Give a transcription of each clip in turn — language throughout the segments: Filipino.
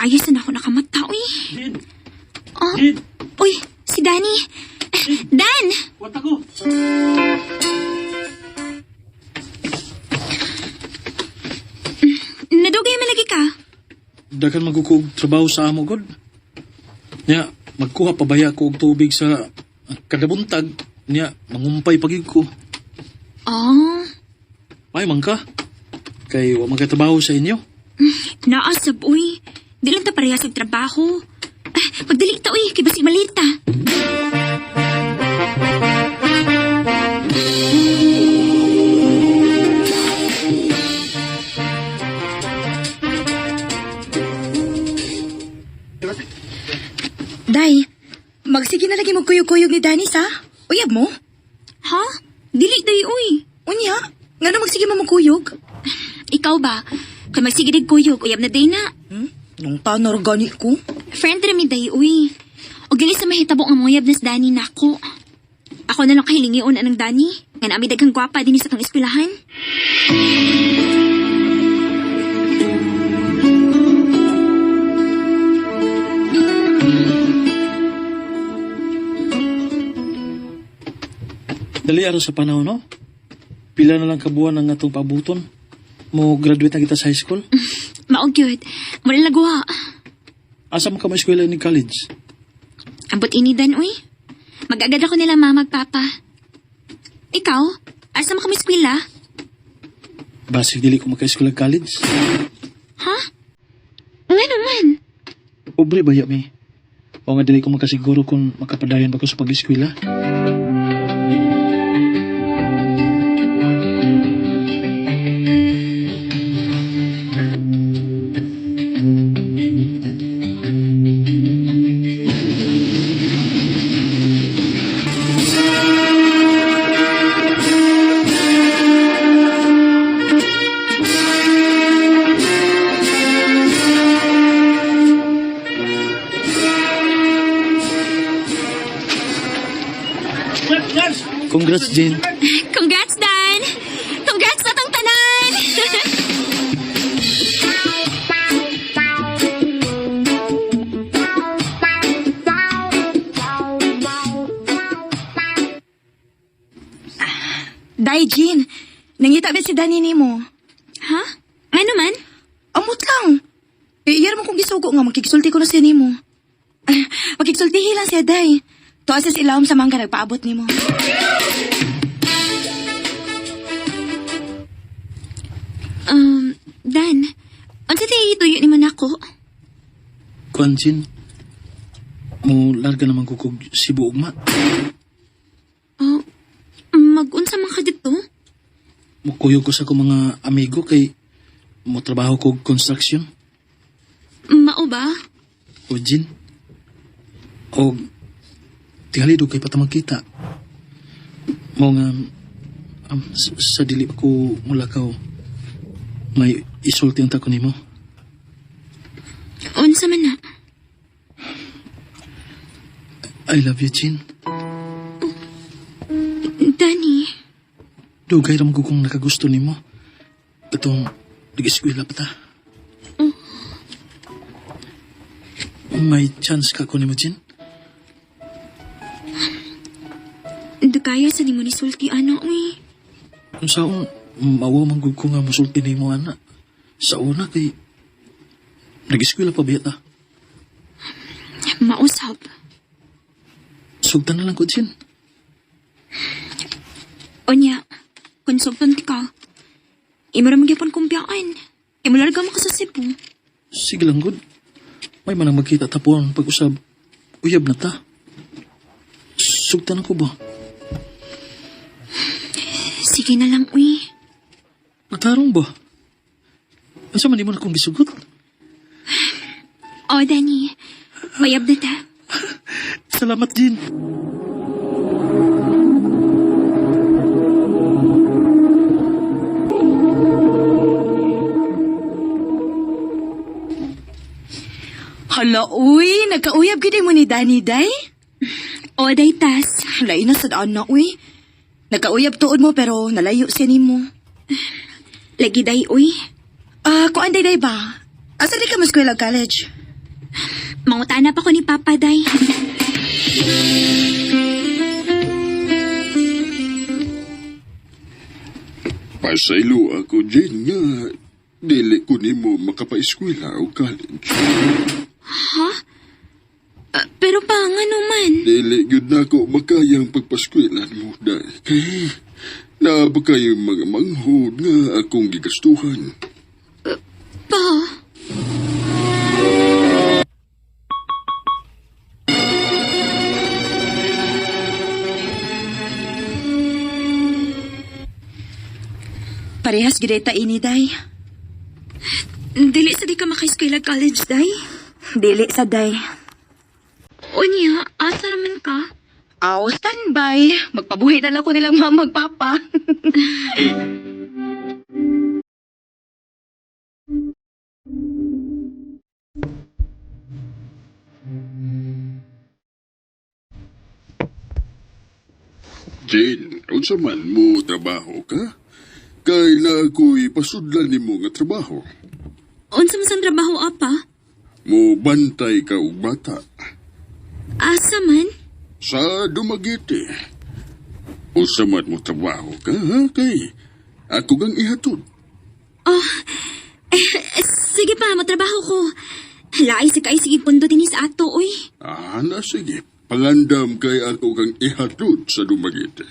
Ayos na ako nakamata, uy. Jin! Oh, Jin! uy, si Danny. Dan! Wat ako! Nadugay man lagi ka. Dagan magkukog trabaho sa amo, God. Nya, magkuha pabaya ko og tubig sa kadabuntag. Nya, mangumpay pagig ko. Oh, Ay, man ka. Kay wa magkatrabaho sa inyo. naasab, uy. Di lang ta parehas sa trabaho. Pagdali ta, uy, kay basig malita. Day, magsige na lagi magkuyog-kuyog ni Danis ha? Uyab mo? Ha? Dili day, uy. Unya? Nga na magsige mo magkuyog? Ikaw ba? Kay magsigidig kuyog, uyab na day na. Nung tanor gani ko? Friend rami day, uy. O gali sa mahitabo nga moyab nas Dani na ako. Ako na lang kahilingion anang Dani. Nga naami daghang gwapa din sa kang eskwelahan. Dali araw sa panahon, no? Pila na lang kabuan ang atong pabuton. Mo graduate na kita sa high school. Maog yun. Muna lagwa. Asa mo ka ma-eskwela ni college? Ambot ini Dan, uy. Mag-agad ako nila mama papa. Ikaw? Asa mo kami eskwela? Basig dili ko maka-eskwela college. Ha? Nga naman. Pobre ba ya, mi? O nga dili ko makasiguro kung makapadayon ba ko sa pag-eskwela. Congrats, Jane. Congrats, Dan! Congrats sa tong tanan! Day, Jean. Nangita ba si Dani ni mo? Ha? Ano man? Amot lang. Iyar mo kong gisugo nga magkikisulti ko na siya ni mo. Magkikisultihi lang siya, Day. Tuwa sa silawom sa mangga nagpaabot ni mo. Dan, ano sa tayo ituyo ni man ako? Kuan, Jane. Mo larga naman kukog Cebu ugma. Oh, mag-unsa man ka dito? Mukuyog ko sa ko mga amigo kay mo trabaho ko construction. Mao ba? O, Jane. O, tingali do kay patamang kita. Mo nga, sa dili ko mulakaw, may isulti ang tako nimo. Unsa man na? I love you, Jane. Danny, Dugay ram ko kung nakagusto nimo. Itong nag-eskwela pa ta. May chance ka ko nimo, Jane? dugaya sa nimo ni sulti ano, uy. Kung saan, mawa manggug ko nga musulti nimo, ana. Sa una kay nag-eskwela pa ba ta? Mausap. Sugtan na lang ko, Jane. Onya, kung sugtan ka, imo ra magyapon kumpyaan. Kay malarga mo ka sa Cebu. Sige lang, good. May manang magkita tapon pag-usab. Uyab na ta. Sugtan ako ba? Sige na lang, uy. Matarong ba? Asa man di mo na kong gisugot? O, Danny, mayab na ta. Salamat, Jane. Hala, uy. Nagkauyab gini mo ni Dani, Day? O, day tas. Lain na sa daan na, uy. Nagkauyab tuod mo pero nalayo siya ni mo. Lagi day, uy. Kuan day ba? Asa di ka mas college? Mangutana pa ko ni Papa, day. Pasaylo ako, Jen, nga dili ko nimo makapaeskwela o college. Pero pa, nga naman. Dili gyud na ako makayang pagpaskwelan mo, dahil kay na ba kayong mga manghod nga akong gigastuhan. Pa. Parehas gideta ini, day. Dili sa di ka makaiskwela college, day. Dili sa day. Unya, asa naman ka? Aw, standby. Magpabuhi na lang ko nilang mama magpapa. Jen, unsa man mo trabaho ka? Kay na ako'y pasudlan nimo nga trabaho. Unsa man sang trabaho, apa? Mo bantay ka og bata Asa man? sa Dumaguete. Unsa man mo trabaho ka, ha? Kay ako gang ihatod. Sige pa, matrabaho ko. Laay si kay sige pundo din sa ato, uy. Na sige. Pangandam kay ako kang ihatod sa Dumaguete.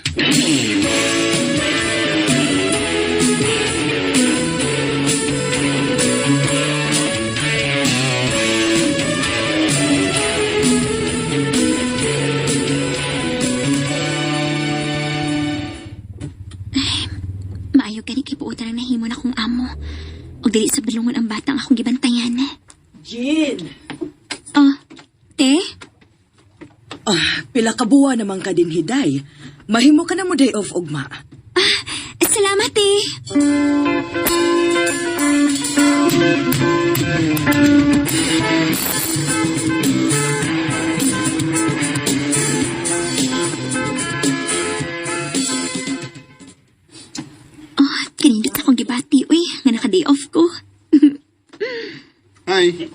Maayo gani kay puutan ang nahimo na kong amo. Og dili sa balungon ang batang akong gibantayan. Jin. Te? Pila ka buwan naman ka din, hiday. Mahimo ka na mo day off, ugma. Salamat, te. Kanindot akong gibati, uy. Nga naka-day off ko. Hi.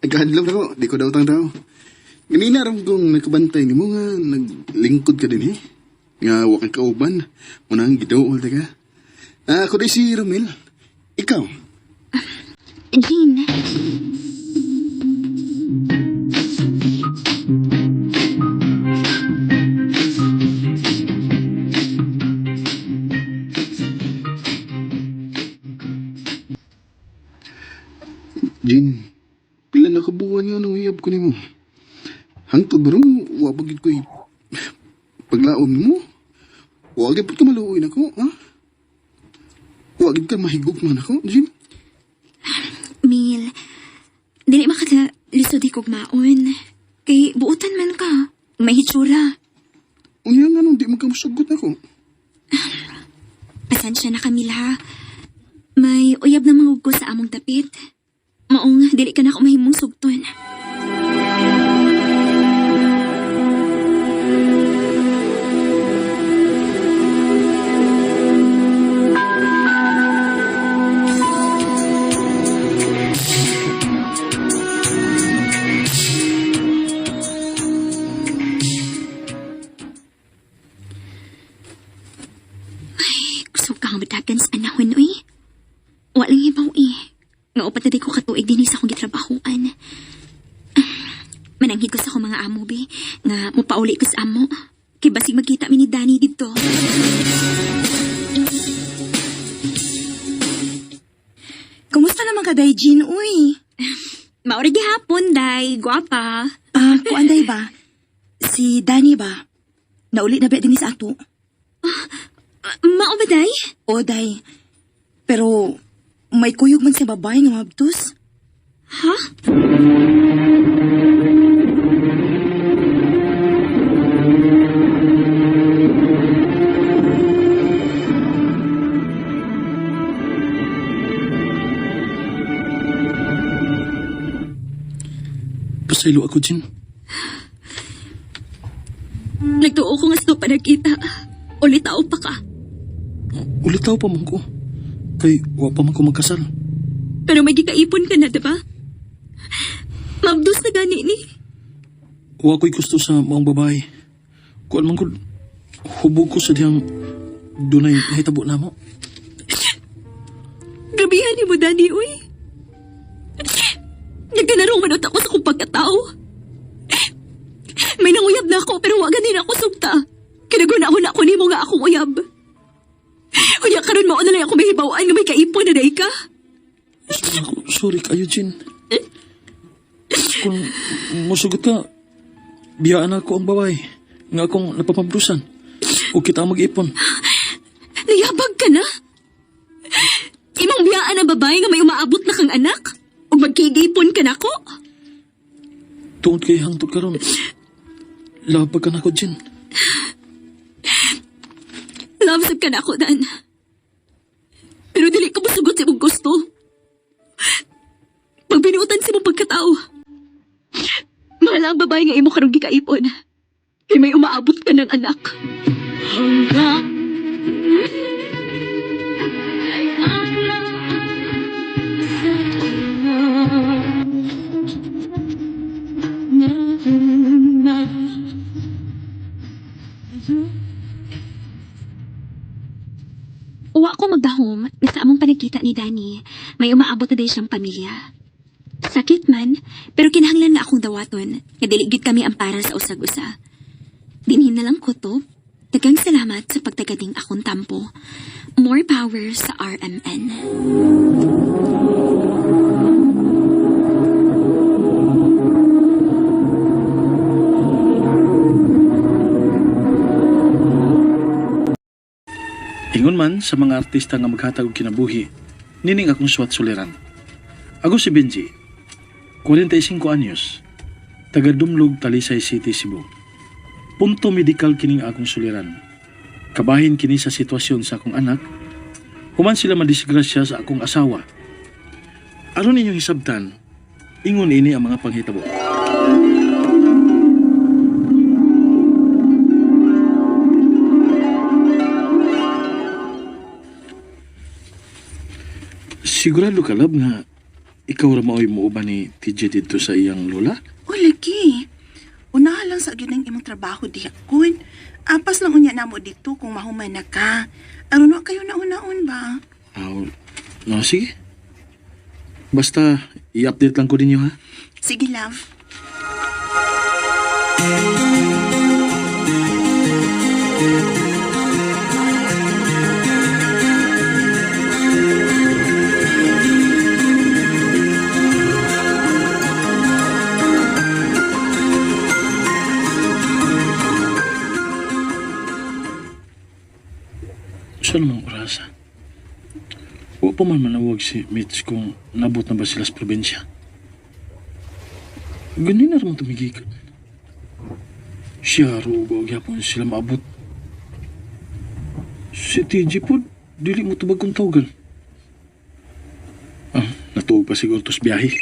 Nagkahadlaw ako. Di ko daw tang tao. Ganina ram kong nakabantay ni mo nga naglingkod ka din eh. Nga wakang kauban. Munang gidool ka. Ako di si Romel. Ikaw. Jean. Jin. Pila na kabuwan nga nang uyab ko ni mo. Hangtod ba rin wabagid ko paglaom mo? Wagid pa ka maluoy na ko, ha? Wagid ka mahigog man ako, Jin. Mil, dili makalisod kog maon. Kay buutan man ka. May hitsura. Unya nga nung di magkamusagot ako. Pasensya na, Camila. May uyab na mangug ko sa among tapit. Maong, dili ka na ako mahimong sugton. Gusto kang madagan sa anahon, uy. Walang hibaw, nga upat na ko katuig din sa akong gitrabahoan. Mananghid ko sa akong mga amo, be. Nga mupauli ko sa amo. Kay basig magkita mi ni Danny dito. Kumusta naman ka, day, Jin, uy? Maori gihapon, day. Guwapa. Kuan day ba? Si Danny ba? Nauli na ba din sa ato? Mao ba, day? O, day. Pero, may kuyog man sa babae nga mabtos. Ha? Pasaylo ako, Jin. Nagtuo ko nga sa pa nakita. Ulitaw pa ka. Ulitaw pa man ko. Kay wa pa man ko magkasal. Pero may gikaipon ka na, diba? Mabdos na gani ni. Wa ko'y gusto sa maong babae. Kuan man gud, hubog ko sa diyang dunay nahitabo na mo. Grabihan ni mo, Dani, uy. Nagkanarong manot ako sa kong pagkatao. May nanguyab na ako, pero wag ganin ako sugta. Kinaguna-una ako ni mo nga akong uyab. Unya karon mao na lang ako mahibawaan nga may kaipon na day ka. Sorry kayo, Jin. Kung musugot ka, biyaan ako ang babae. Nga akong napapabrusan. O kita mag-ipon. Nayabag ka na? Imong biyaan na babae nga may umaabot na kang anak? O magkigipon ka na ko? Tungod kay hangtod karon. Labag ka na ko, Jin. Lamsab ka na ako, Dan. Pero dili ko masugot sa imong gusto. Pag binuutan sa imong pagkatao, mahal ang babae nga imo karong gikaipon. Kay may umaabot ka ng anak. Hanggang uwa ko magdahom na sa among panagkita ni Danny, may umaabot na din siyang pamilya. Sakit man, pero kinahanglan na akong dawaton, nga dili gid kami ampara sa usag-usa. Dinhin na lang ko to. Daghang salamat sa pagtagating akong tampo. More power sa RMN. Ingon man sa mga artista nga maghatag og kinabuhi, nining akong suwat suliran. Ako si Benji, 45 anyos, taga Dumlog, Talisay City, Cebu. Punto medikal kining akong suliran. Kabahin kini sa sitwasyon sa akong anak, human sila madisgrasya sa akong asawa. Aron ninyong hisabtan, ingon ini ang mga panghitabo. Sigurado ka, love, nga ikaw ra mao'y muuban ni TJ dito sa iyang lola? O, lagi. Unahan lang sa ng imong trabaho diha, kun. Apas lang unya namo dito kung mahuman na ka. Ano na kayo na unaon ba? No, sige. Basta, i-update lang ko din ha. Sige, love. Sa namang oras, huwag pa man manawag si Mitch kung nabot na ba sila sa probinsya. Ganin na naman tumigikan. Siya ro ba gyapon sila maabot. Si TJ po, dili mo tubag kong tawagan. Natuog pa siguro tos biyahe.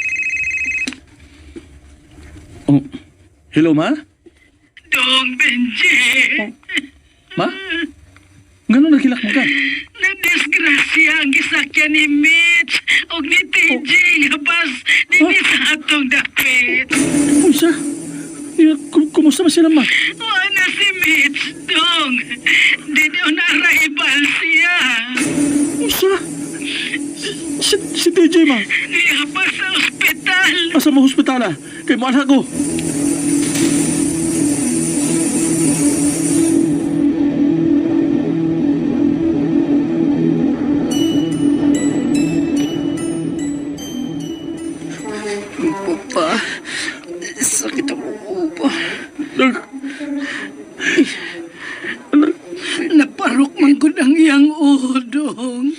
Oh, hello, ma? Dong Benji, Ma? Ganun nagilak mo ka? nadisgrasya ang gisakyan ni Mitch o ni TJ nga bas dini sa atong dapit. Unsa? Kumusta ba sila, ma? Wala si Mitch, Dong. Dito na arrival siya. Unsa? Si TJ, ma? Iapa sa ospital. Asa mo hospitala? Kay mo anak ko. Pa, sakit ang upo. Naparok man gud ang iyang udong.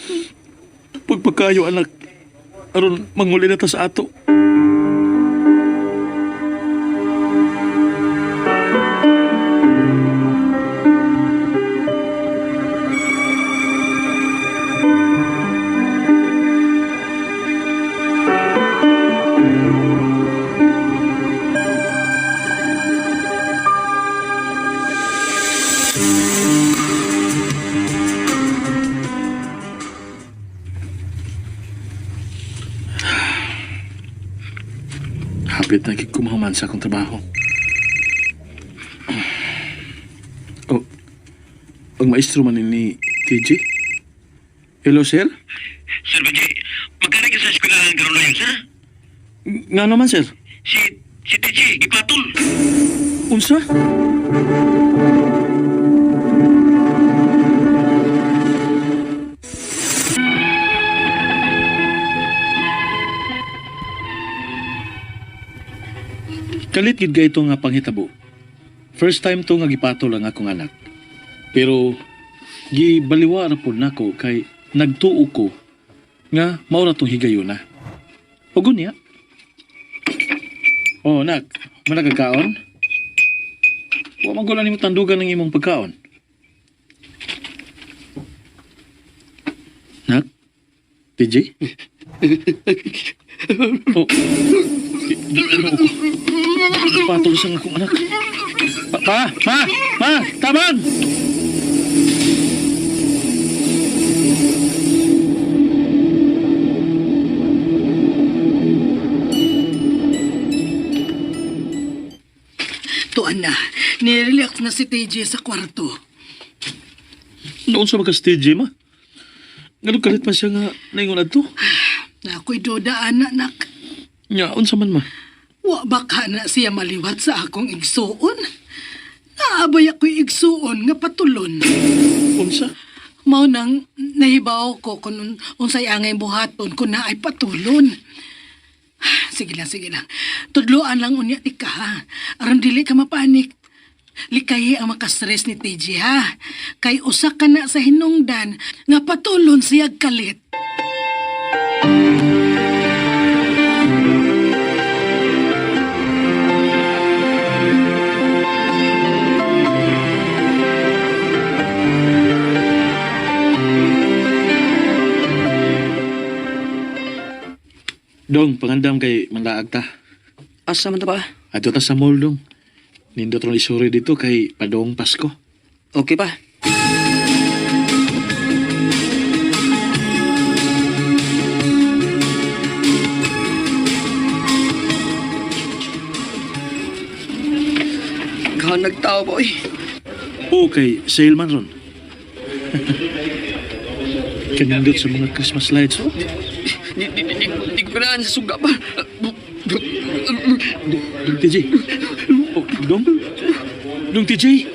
Pagpagkayo, anak. Aron, manguli na ta sa ato. Hapit na kumahuman sa akong trabaho. Oh, ang maestro man ni TJ? Hello, sir? Sir Benji, magkano ka sa eskwelahan karon na yun, sir? Nga naman, sir? Si TJ, ipatol. Unsa? Kalit gid gay ito nga panghitabo. First time to nga gipatol ang akong anak. Pero gibaliwa ra pud nako kay nagtuo ko nga mao ra tong higayuna. Ug unya. Oh, nak, managakaon? Wa man gulan nimo tandugan ng imong pagkaon. Nak? TJ? Oh. Patol sa akong anak. Ma! Taban! Tuan na, nirelax na si TJ sa kwarto. Noon sa magka-stage, ma? Ganun kalit pa siya nga naingon adto. Na ako'y dodaan na, nak. Nya, unsa man, ma? Wa baka na siya maliwat sa akong igsuon. Naabay ako'y igsuon nga patulon. Unsa? Mao nang nahibaw ko kung unsay angay buhaton kung naay patulon. Sige lang. Tudloan lang unya ti ka, ha? Aron dili ka mapanik. Likayi ang makastress ni TJ, ha? Kay usa ka na sa hinungdan nga patulon siyag kalit. Dong, pangandam kay manlaag ta. Asa man ta ba? Adto ta sa mall, dong. Nindot ron isuri dito kay padong Pasko. Okay pa. Ikaw nagtao, boy. Okay, sale man ron. Kanindot sa mga Christmas lights, oh. Di ko pinaan sa suga pa. Dong TJ. Oh, Dong TJ.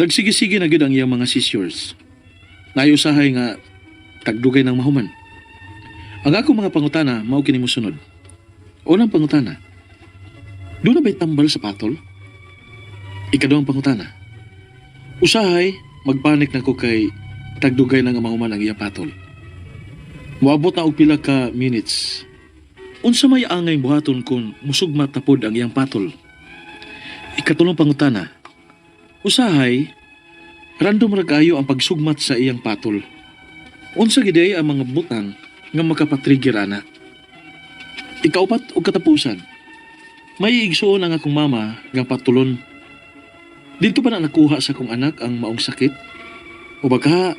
Nagsige-sige na gid ang iyang mga sisters. Nayusahay nga tagdugay ng mahuman. Ang ako mga pangutana mao kini mosunod. Unang pangutana. Doon na ba'y tambal sa patol? Ikaduhang pangutana. Usahay, magpanik na ko kay tagdugay na nga mahuman ang iya patol. Muabot na og pila ka minutes. Unsa may angay buhaton kung musugma tapod ang iyang patol? Ikatulong pangutana. Usahay, random ra kaayo ang pagsugmat sa iyang patol. Unsa gid ay ang mga butang nga makapatrigger ana? Ikaupat og katapusan. May igsuon ang akong mama nga patulon. Dito pa na nakuha sa akong anak ang maong sakit? O baka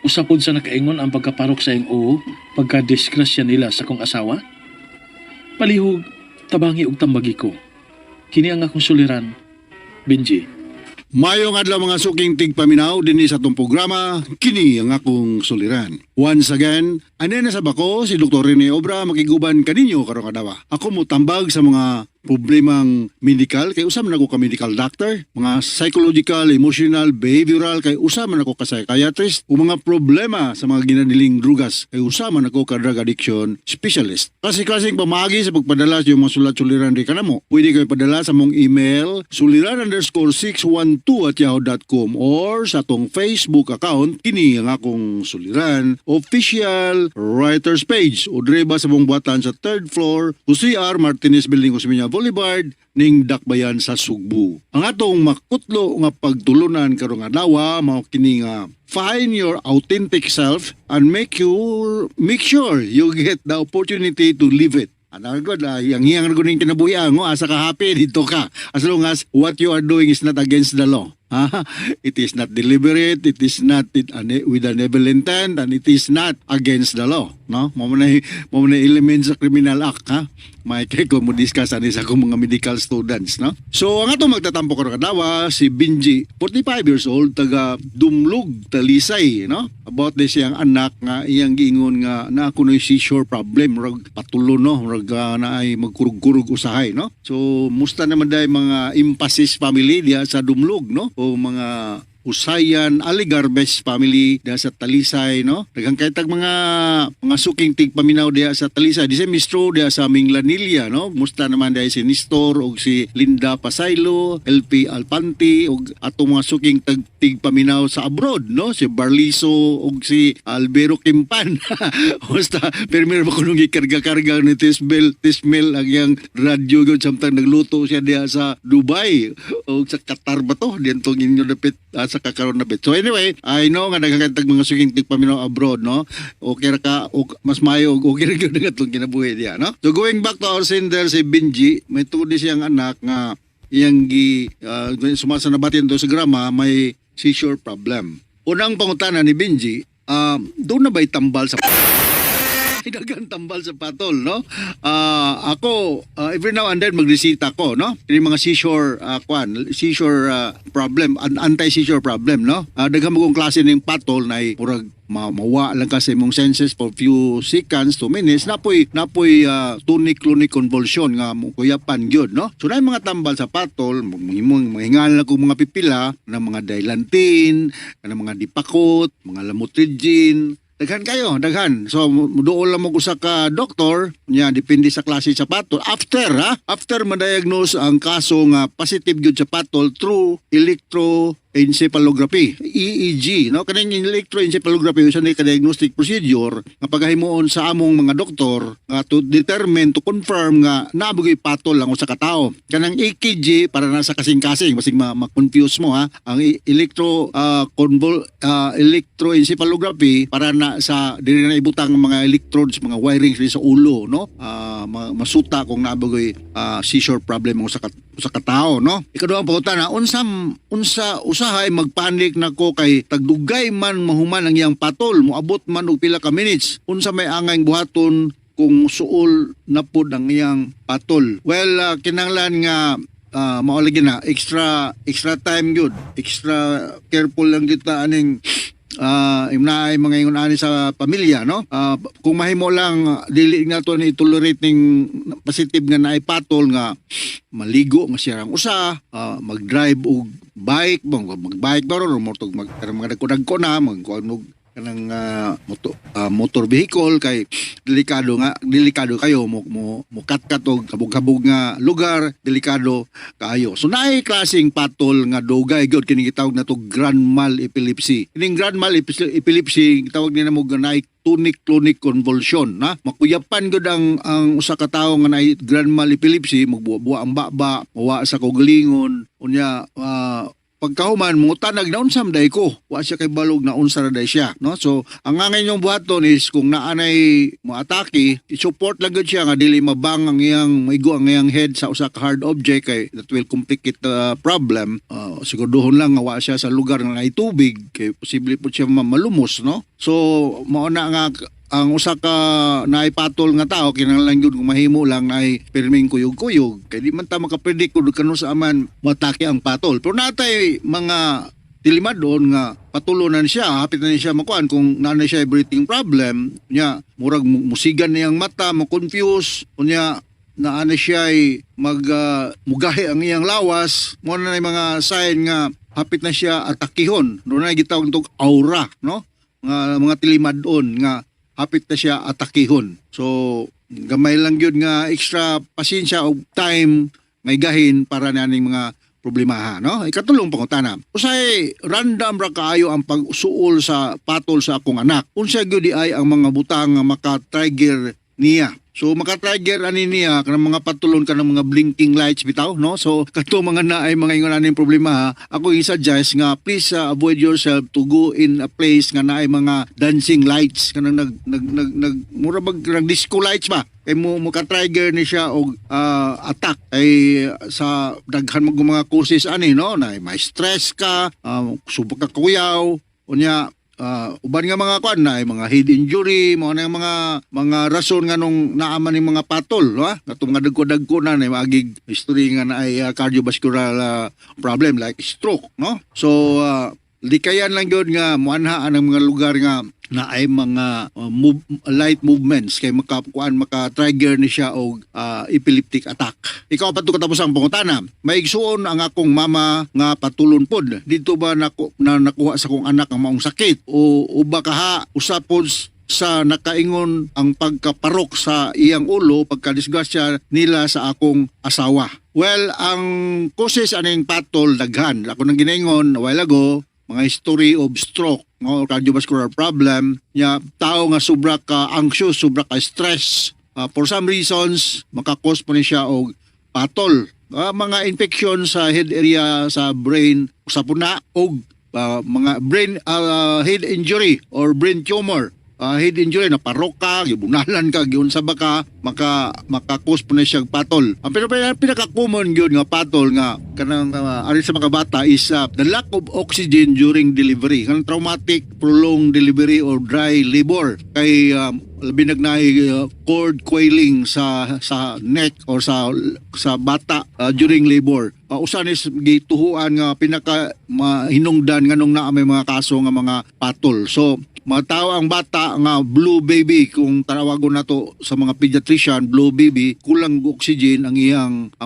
usapod sa nakaingon ang pagkaparok sa iyong oo pagka-disgrasya nila sa akong asawa? Palihog, tabangi og tambagi ko. Kini ang akong suliran, Benji. Mayong adlaw mga suking tigpaminaw dinhi sa tong programa, kini ang akong suliran. Once again, anena sa bako si Dr. Rene Obra makiguban kaninyo karong adlaw. Ako mo tambag sa mga problemang medikal kay usam na ako ka medical doctor, mga psychological, emotional, behavioral kay usam na ako ka psychiatrist, o mga problema sa mga ginadiling drugas kay usam na ako ka drug addiction specialist. Kasi-klaseng pamagi sa pagpadala sa mga sulat-suliran di kanamo. Pwede kayo padala sa mong email suliran_612@yahoo.com or sa atong Facebook account kini ang akong suliran official writers page o dreba sa mong buhatan sa 3rd floor Jose R. Martinez Building Osmeña Boulevard ning Dakbayan sa Sugbo. Ang atong makutlo nga pagtulunan karong adlaw mao kini nga find your authentic self and make sure you get the opportunity to live it. Ano ko, yang ko ning kinabuhi mo, asa ka happy, dito ka. As long as what you are doing is not against the law. It is not deliberate, it is not with an evil intent, and it is not against the law. No? Mo na elements sa criminal act, ha? May kay ko mo discuss ani sa akong mga medical students, no? So, ang ato magtatampo karon kadawa si Benji, 45 years old, taga Dumlug, Talisay, no? About this yang anak nga iyang giingon nga na ako na seizure problem, rag patulo, no? Rag na ay magkurug-kurug usahay, no? So, musta naman dahil mga Impasis family diya sa Dumlug, no? O mga Usayan, Aligarbes family diya sa Talisay, no? Daghang kay tag mga suking tigpaminaw diya sa Talisay. Di si Mistro diya sa Minglanilla, no? Musta naman diya si Nestor o si Linda Pasaylo, LP Alpanti o atong mga suking tigpaminaw sa abroad, no? Si Barliso o si Albero Kimpan. Musta, pero meron ba kunong ikarga-karga ni Tismel ang yang radyo yun samtang nagluto siya diya sa Dubai o sa Qatar ba to? Diyan tong inyo dapit sa kakaroon na bit. So anyway, I know nga nagkakantag mga suging tigpaminaw abroad, no? Okay ra ka, mas mayo, okay ra gyud nga itong kinabuhi diya, no? So going back to our sender, si Benji, may tuod siyang anak nga iyang sumasanabatin to sa grama, may seizure problem. Unang pangutana ni Benji, doon na ba'y tambal sa dagang tambal sa patol, no? Ako, every now and then magresita ko, no? Yung mga seizure, problem, anti-seizure problem, no? Daghang magong klase ng patol na murag mawa lang kasi mong senses for few seconds to minutes napoy tunic-clonic convulsion nga kuyapan gyud, no? So na mga tambal sa patol, mahingal na kong mga pipila ng mga dilantin, ng mga dipakot, mga lamotrigine, daghan kayo, daghan. So, doon lang mo sa ka doktor, niya, depende sa klase sa patol. After ma-diagnose ang kaso nga positive gyud sa patol through electroencephalography, EEG, no? Kanang electroencephalography usa ni ka-diagnostic procedure nga paghimuon sa among mga doktor to determine, to confirm nga nabugoy patol lang usa ka tawo. Kanang EKG para na sa kasing-kasing, basig ma-confuse mo, ha. Ang electroencephalography para na sa dili na ibutang mga electrodes, mga wirings sa ulo, no? Masuta kung nabugoy seizure problem usa ka tawo, no? Ikaduhang pangutana, usahay magpanik na ko kay tagdugay man mahuman ang iyang patol, moabot man og pila ka minutes. Unsa may angay buhaton kung suol na pod ang iyang patol? Well, kinahanglan nga maulagi na extra time gyud, extra careful lang kita aning imnaay mga ingon ani sa pamilya, no? Kung mahimo lang dili nga to ni tolerate ning positive nga naay patol nga maligo nga siyang usa, mag-drive og bike, mag-bike ba ron motor magdagko na magkunog kanang motor vehicle kay delikado kayo mo kat og kabog-kabog nga lugar, delikado kayo. So naay klaseng patol nga dugay gyud kini gitawag nato grand mal epilepsy. Kining grand mal epilepsy gitawag nila mo naay tunic-clonic convulsion, na makuyapan gud ang usa ka tawo nga naay grand mal epilepsy, magbuwa ang baba, mawa sa kaugalingon, unya pagkahuman mo tanag na unsam day ko, wa siya kay balog na unsa ra day siya, no? So ang angay yung buhaton is kung naanay mo atake, i-support lang gud siya nga dili mabang ang iyang maigo ang iyang head sa usa ka hard object kay that will complicate the problem. Siguraduhon lang nga wa siya sa lugar nga naay tubig kay posible po siya malumos, no? So mao na nga ang usa ka naay patol nga tao kinahanglan gyud kung mahimo lang naay pirming kuyog-kuyog kay di man ta makapredict kung kano sa aman matake ang patol. Pero natay mga tilimadon nga patulonan siya, hapit na siya makuan kung nanay siya breathing problem nya, murag musigan niyang mata, mo-confuse unya naana siya ay mugahi ang iyang lawas, mo na mga sign nga hapit na siya atakihon. Doon na gitawag itong aura, no? Mga tilimadon nga hapit na siya atakihon. So gamay lang yun nga extra pasensya o time may gahin para naning mga problema, no? Ikatulong pangutana, usay random ra kaayo ang pagsuol sa patol sa akong anak. Unsa gyud ay ang mga butang nga maka-trigger niya. So maka-trigger ani niya kanang mga patulon kanang mga blinking lights bitaw, no? So kadto mga na ay mga ingon aning problema ha. Ako i-suggest nga please avoid yourself to go in a place nga naay mga dancing lights kanang nag mura bag nag disco lights ba. Kay mo ka-trigger ni siya og attack ay sa daghan mo mga causes ani, no? Na may stress ka, subok ka kuyaw, unya uban nga mga kwan na ay mga head injury, mga mga rason nga nung naaman ng mga patol, no? Katong nga dagko-dagko na magig history nga na ay cardiovascular problem like stroke, no? So likayan lang yun nga muanha ang mga lugar nga na ay mga light movements kay maka-trigger ni siya og epileptic attack. Ikaw pa to katapos ang pangutana. Maigsuon ang akong mama nga patulon pod. Dito ba nakuha sa kong anak ang maong sakit o uba kaha usapon sa nakaingon ang pagkaparok sa iyang ulo pagkadisgrasya nila sa akong asawa. Well, ang causes aning patol daghan. Ako nang ginaingon a while ago, mga history of stroke, no, cardiovascular problem, nya tao nga sobra ka anxious, sobra ka stress. For some reasons, makakos po ni siya og patol. Mga infection sa head area sa brain, sa puna, og mga brain head injury or brain tumor. Head injury na paroka, gibunalan ka, giunsa ba ka, makakos po na siya patol. Ang pinaka-common yun nga patol nga kanang ari sa mga bata is the lack of oxygen during delivery. Kanang traumatic prolonged delivery or dry labor. Kay labi nagnay cord coiling sa neck or sa bata during labor. Usan is gituhuan nga pinaka mahinungdan nganong naa may mga kaso nga mga patol. So mataw ang bata nga blue baby, kung tanawagon nato sa mga pediatrician, blue baby, kulang oxygen ang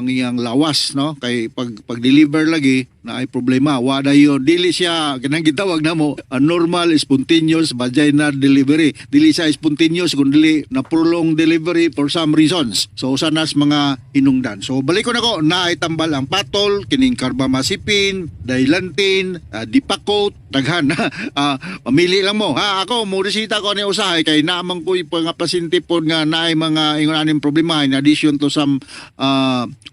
iyang lawas, no? Kay pag deliver lagi na ay problema, wala yun, dili siya kanang gitawag namo normal spontaneous vaginal delivery, dili siya spontaneous kundi na prolonged delivery for some reasons. So usanas mga hinungdan. So balik ko nako na ay tambal ang patol kining carbamazepine, dilantin, Dipacot, daghan. Pamili lang mo ha. Ako mo resita ko ni usahay kay naamang ko nga pasyente pod nga naay mga ingon aning problema in addition to some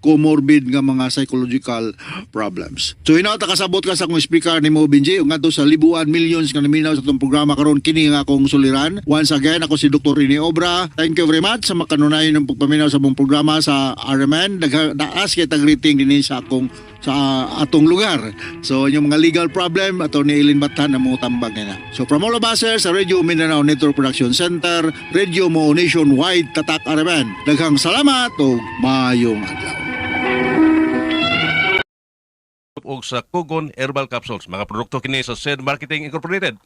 comorbid nga mga psychological problems. So hinauta kasabot ka sa akong speaker ni Mo Benji ug ngadto sa libuan millions nga naminaw sa itong programa karon kini nga akong suliran. Once again ako si Dr. Rene Obra. Thank you very much sa makanunayon ng pagpaminaw sa mong programa sa RMN. Daas kay tag rating dinhi sa atong lugar. So yung mga legal problem ato ni Eileen Batan na mo tambag na. So from all of us sa Radio Mindanao Network Production Center, Radio Mo Nationwide, Tatak RMN. Daghang salamat o mayong adlaw. O sa Kugon Herbal Capsules, mga produkto kini sa Sen Marketing Incorporated.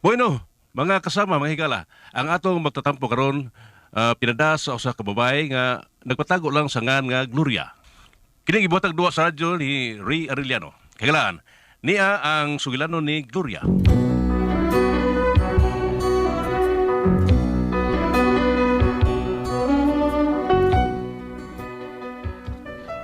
Bueno, mga kasama, mga higala, ang atong magtatampo karon pinada sa usa ka babae nga nagpatago lang sa ngan nga Gloria. Kini gibuhatag duwa sa radyo ni Ray Arellano. Kagalaan, niya ang sugilano ni Gloria.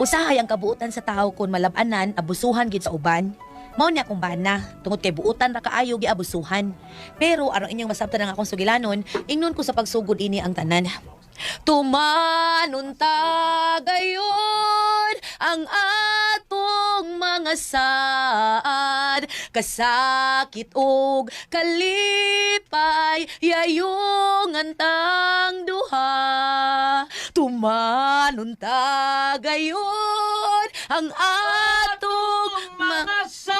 Usahay ang kabuutan sa tao kung malabanan, abusuhan gid sa uban. Mao ni akong bana, tungod kay buutan ra kaayo gi abusuhan. Pero aron inyong masabtan ang akong sugilanon, ingnon ko sa pagsugod ini ang tanan. Tumanunta gayon ang atong mga saad, kasakit og kalipay, yayong antang duha. Tumanunta gayon ang atong mga saad.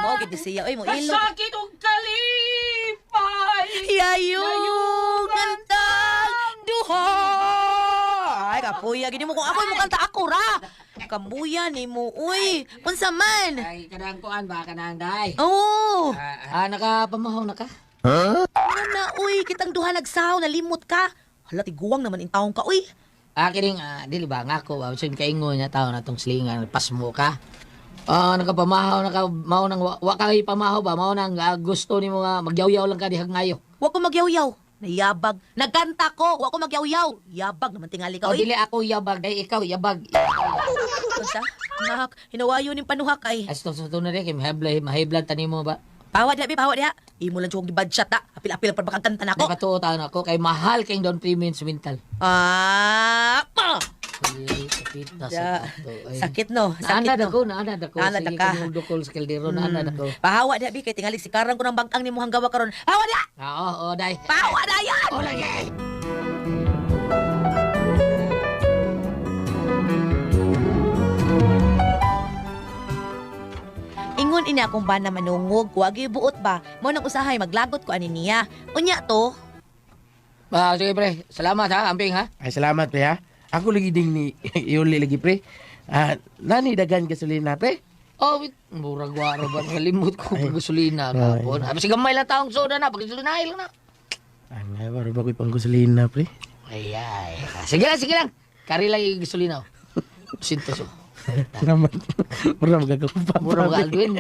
Mo gid siya, oy mo ilo. Kasakit og kalipay, Yayong antang duha. Ay, kapuya, gini mo kung ako'y mukanta ako ra. Kamuya ni mo, uy. Unsa man? Ay, kanang kuan ba, kanang day? Oo. Nakapamahaw na ka? Ano na, uy, kitang duha nagsaw, nalimot ka. Hala, tiguang naman in taong ka, uy. Kiring, dili ba, nga ko, sin kaingon niya tao na tong slingan, pasmo ka. Nakapamahaw, mao nang, wakay pamahaw ba, mao nang gusto ni mo nga, magyaw-yaw lang ka dihag ngayo. Wa ko magyaw-yaw. Nayabag. Nagkanta ko. Wa ko magyaw-yaw. Yabag naman tingali ka, uy. Dili ako yabag, day ikaw yabag. Unsa? Anak, hinawayo ning panuhak ay. As to na rin, mahiblan tani mo ba? Pawa dia, pawa dia. Imo lang jug budget ta. Apil-apil pa bakang na Ako? ako. Patuotan ako kay mahal kayong down payment sa mental. Pa! Sakit na Da, sa tato. sakit no. Sakit Naanad no. ako, naanad ako. Naanad Sige ka. kung dukol sa kaldero, naanad ako. Pahawa dia bi kay tingali si karang ko ng bagang nimo hanggawa karon. Pawa dia. Oo, day. Pawa na yan. Oo, lagi. Ingon ini akong ba na manungog, huwag buot ba? Mo nang usahay maglagot ko ani niya. Unya to. Sige pre, salamat ha, amping ha. Ay, salamat, pre, ha? Ako lagi ding ni Yuli lagi, pre. Nani dagan gasolina, pre? Oh, wait. Murag waro ba? Kalimut ko pag gasolina kapon. Abi sige gamay lang taong soda na, pag gasolina lang na. Ay, baru ba ko'y pang gasolina, pre? Ay. Sige lang. Kari lang yung gasolina. Sintos oh. Salamat. Mura magagawa Mura mga Aldwin.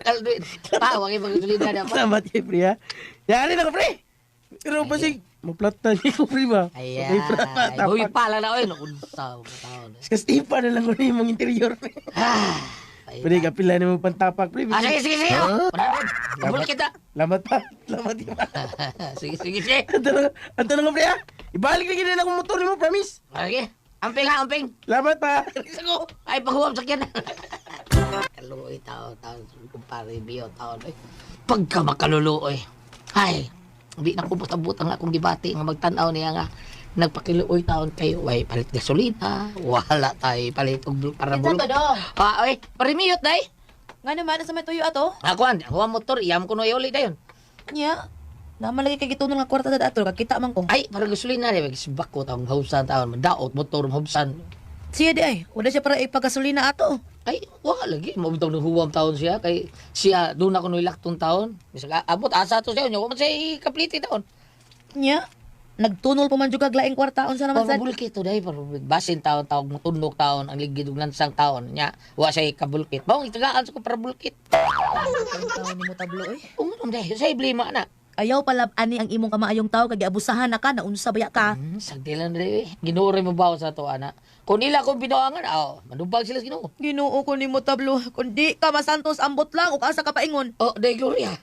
Aldwin. Pa, wag yung gasolina na pa. Salamat kay, pre, ha? Yari na ka, pre! Pero pa sig, maplatan niya ko, pre, ba? Ay, buwi pa lang na, oy. Nakunsa mo taon. Kastipa na lang ko na yung mga interior, pre. Pwede ka pila na mo pantapak, pre. Sige. Kabul kita. Salamat pa. Salamat, pa. Sige. Anto na nga, pre, ha? Ibalik lagi na akong motor mo, promise. Sige. Amping. Salamat pa. Ako. Ay, paghuwam sakyan. Kaluoy, taon. Kumpare, biyo, taon. Pagka makaluluoy. Ay, hindi na kubot-abot ang akong gibati nga magtanaw niya nga nagpakiluoy taon kayo. Ay, palit gasolina. Wala tayo. Palit og para bulong. Ay, parimiyot, day. Nga naman sa may tuyo ato. Ako ang motor. Iyam ko no yoli dayon. Nya. Naman lagi kay gitunol nga kwarta sa ato kakita man ko. Ay, para gasolina rin. Magsibak ko taong hausan taon. Madaot, motor, hausan. Siya di ay. Wala siya para ipagasolina ato. Ay, wala lagi. Mabutang ng huwam taon siya. Kay siya, doon ako nilaktong taon. Bisag abot, asa to siya. Huwag siya ikapliti taon. Nya. Nagtunol pa man juga glaing kwartaon sa naman sa. Pabulkit to day. Basin taon, tawag matundok taon. Ang ligid ng lansang taon. Nya, wala siya ikabulkit. Bawang itagaan sa ko para bulkit. Ang taon ni mo tablo eh. Ungon day. Sa iblima na. Ayaw pala ani ang imong kamaayong tao kay abusahan na ka na unsa baya ka. Sagdilan rin eh. Ginuuri mo ba sa to, ana? Kung nila kung binuangan, manubag sila sa Ginoo. Ginoo ko nimo tablo. Kundi ka masantos ambot lang ug asa ka paingon. Oh, day Gloria.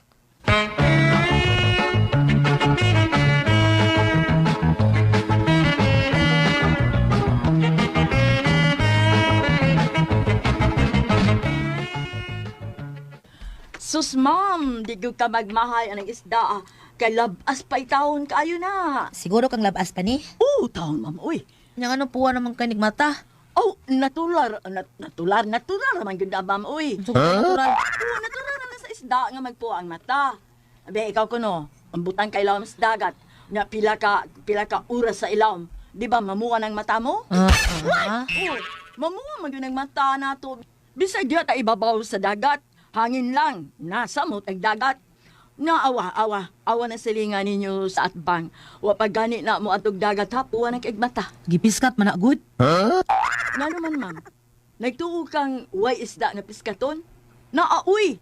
Sus, ma'am, di ko ka magmahay ang isda. Kay labas pa itawon kaayo na. Siguro kang labas pa ni. Oo, taon, ma'am, uy. Yang ano puwa naman kanig mata. Oh, natular naman ganda, ma'am, uy. Natural. Oo, natural naman sa isda nga magpuwa ang mata. Abe, ikaw kuno, ang butang kay ilawom sa dagat. Nga pila ka oras sa ilawom. Di ba, mamuha ng mata mo? What? Oh, mamuha man yun ang mata nato. Bisag yata ibabaw sa dagat. Hangin lang, nasa mo tag dagat. Awa na silingan ninyo sa atbang. Wa pag gani na mo atog dagat hapuan ang kaigmata. Gipiskat man na good. Nga naman, ma'am. Nagtuo kang way isda na piskaton? Naauy!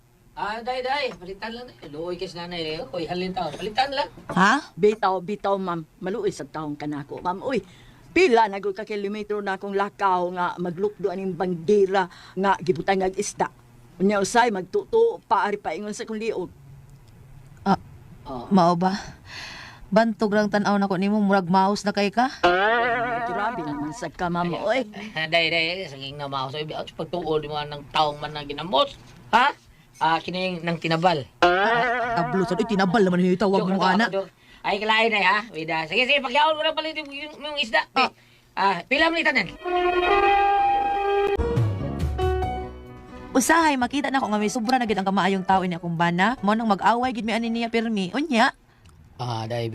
Day. Palitan lang na. Luoy kis nanay. Uy, halin taon. Palitan lang. Ha? Bitaw, ma'am. Maluoy sa taong kanako, ma'am. Uy, pila nagul ka kilometro na akong lakaw nga maglukdo aning bandera nga gibutang ng isda. Unya usay magtuto paari paingon sa kong liog. Mao ba? Bantog lang tanaw na ko nimo murag mouse na kay ka. Grabe naman sa ka, ma'am. Uy, Day. Saging na mao. So, pagtuo di mo ng taong man na ginamos. Ha? Kining nang tinabal. Tablo sa tinabal naman yung tawag mo kana. Ay, kalain na ha. Sige, pagyaon mo lang pala yung isda. Pila mo itanan. Usahay makita na ko nga may sobra na gid ang kamaayong tao ini akong bana. Mo nang mag-away gid mi ani niya pirmi. Unya. Day.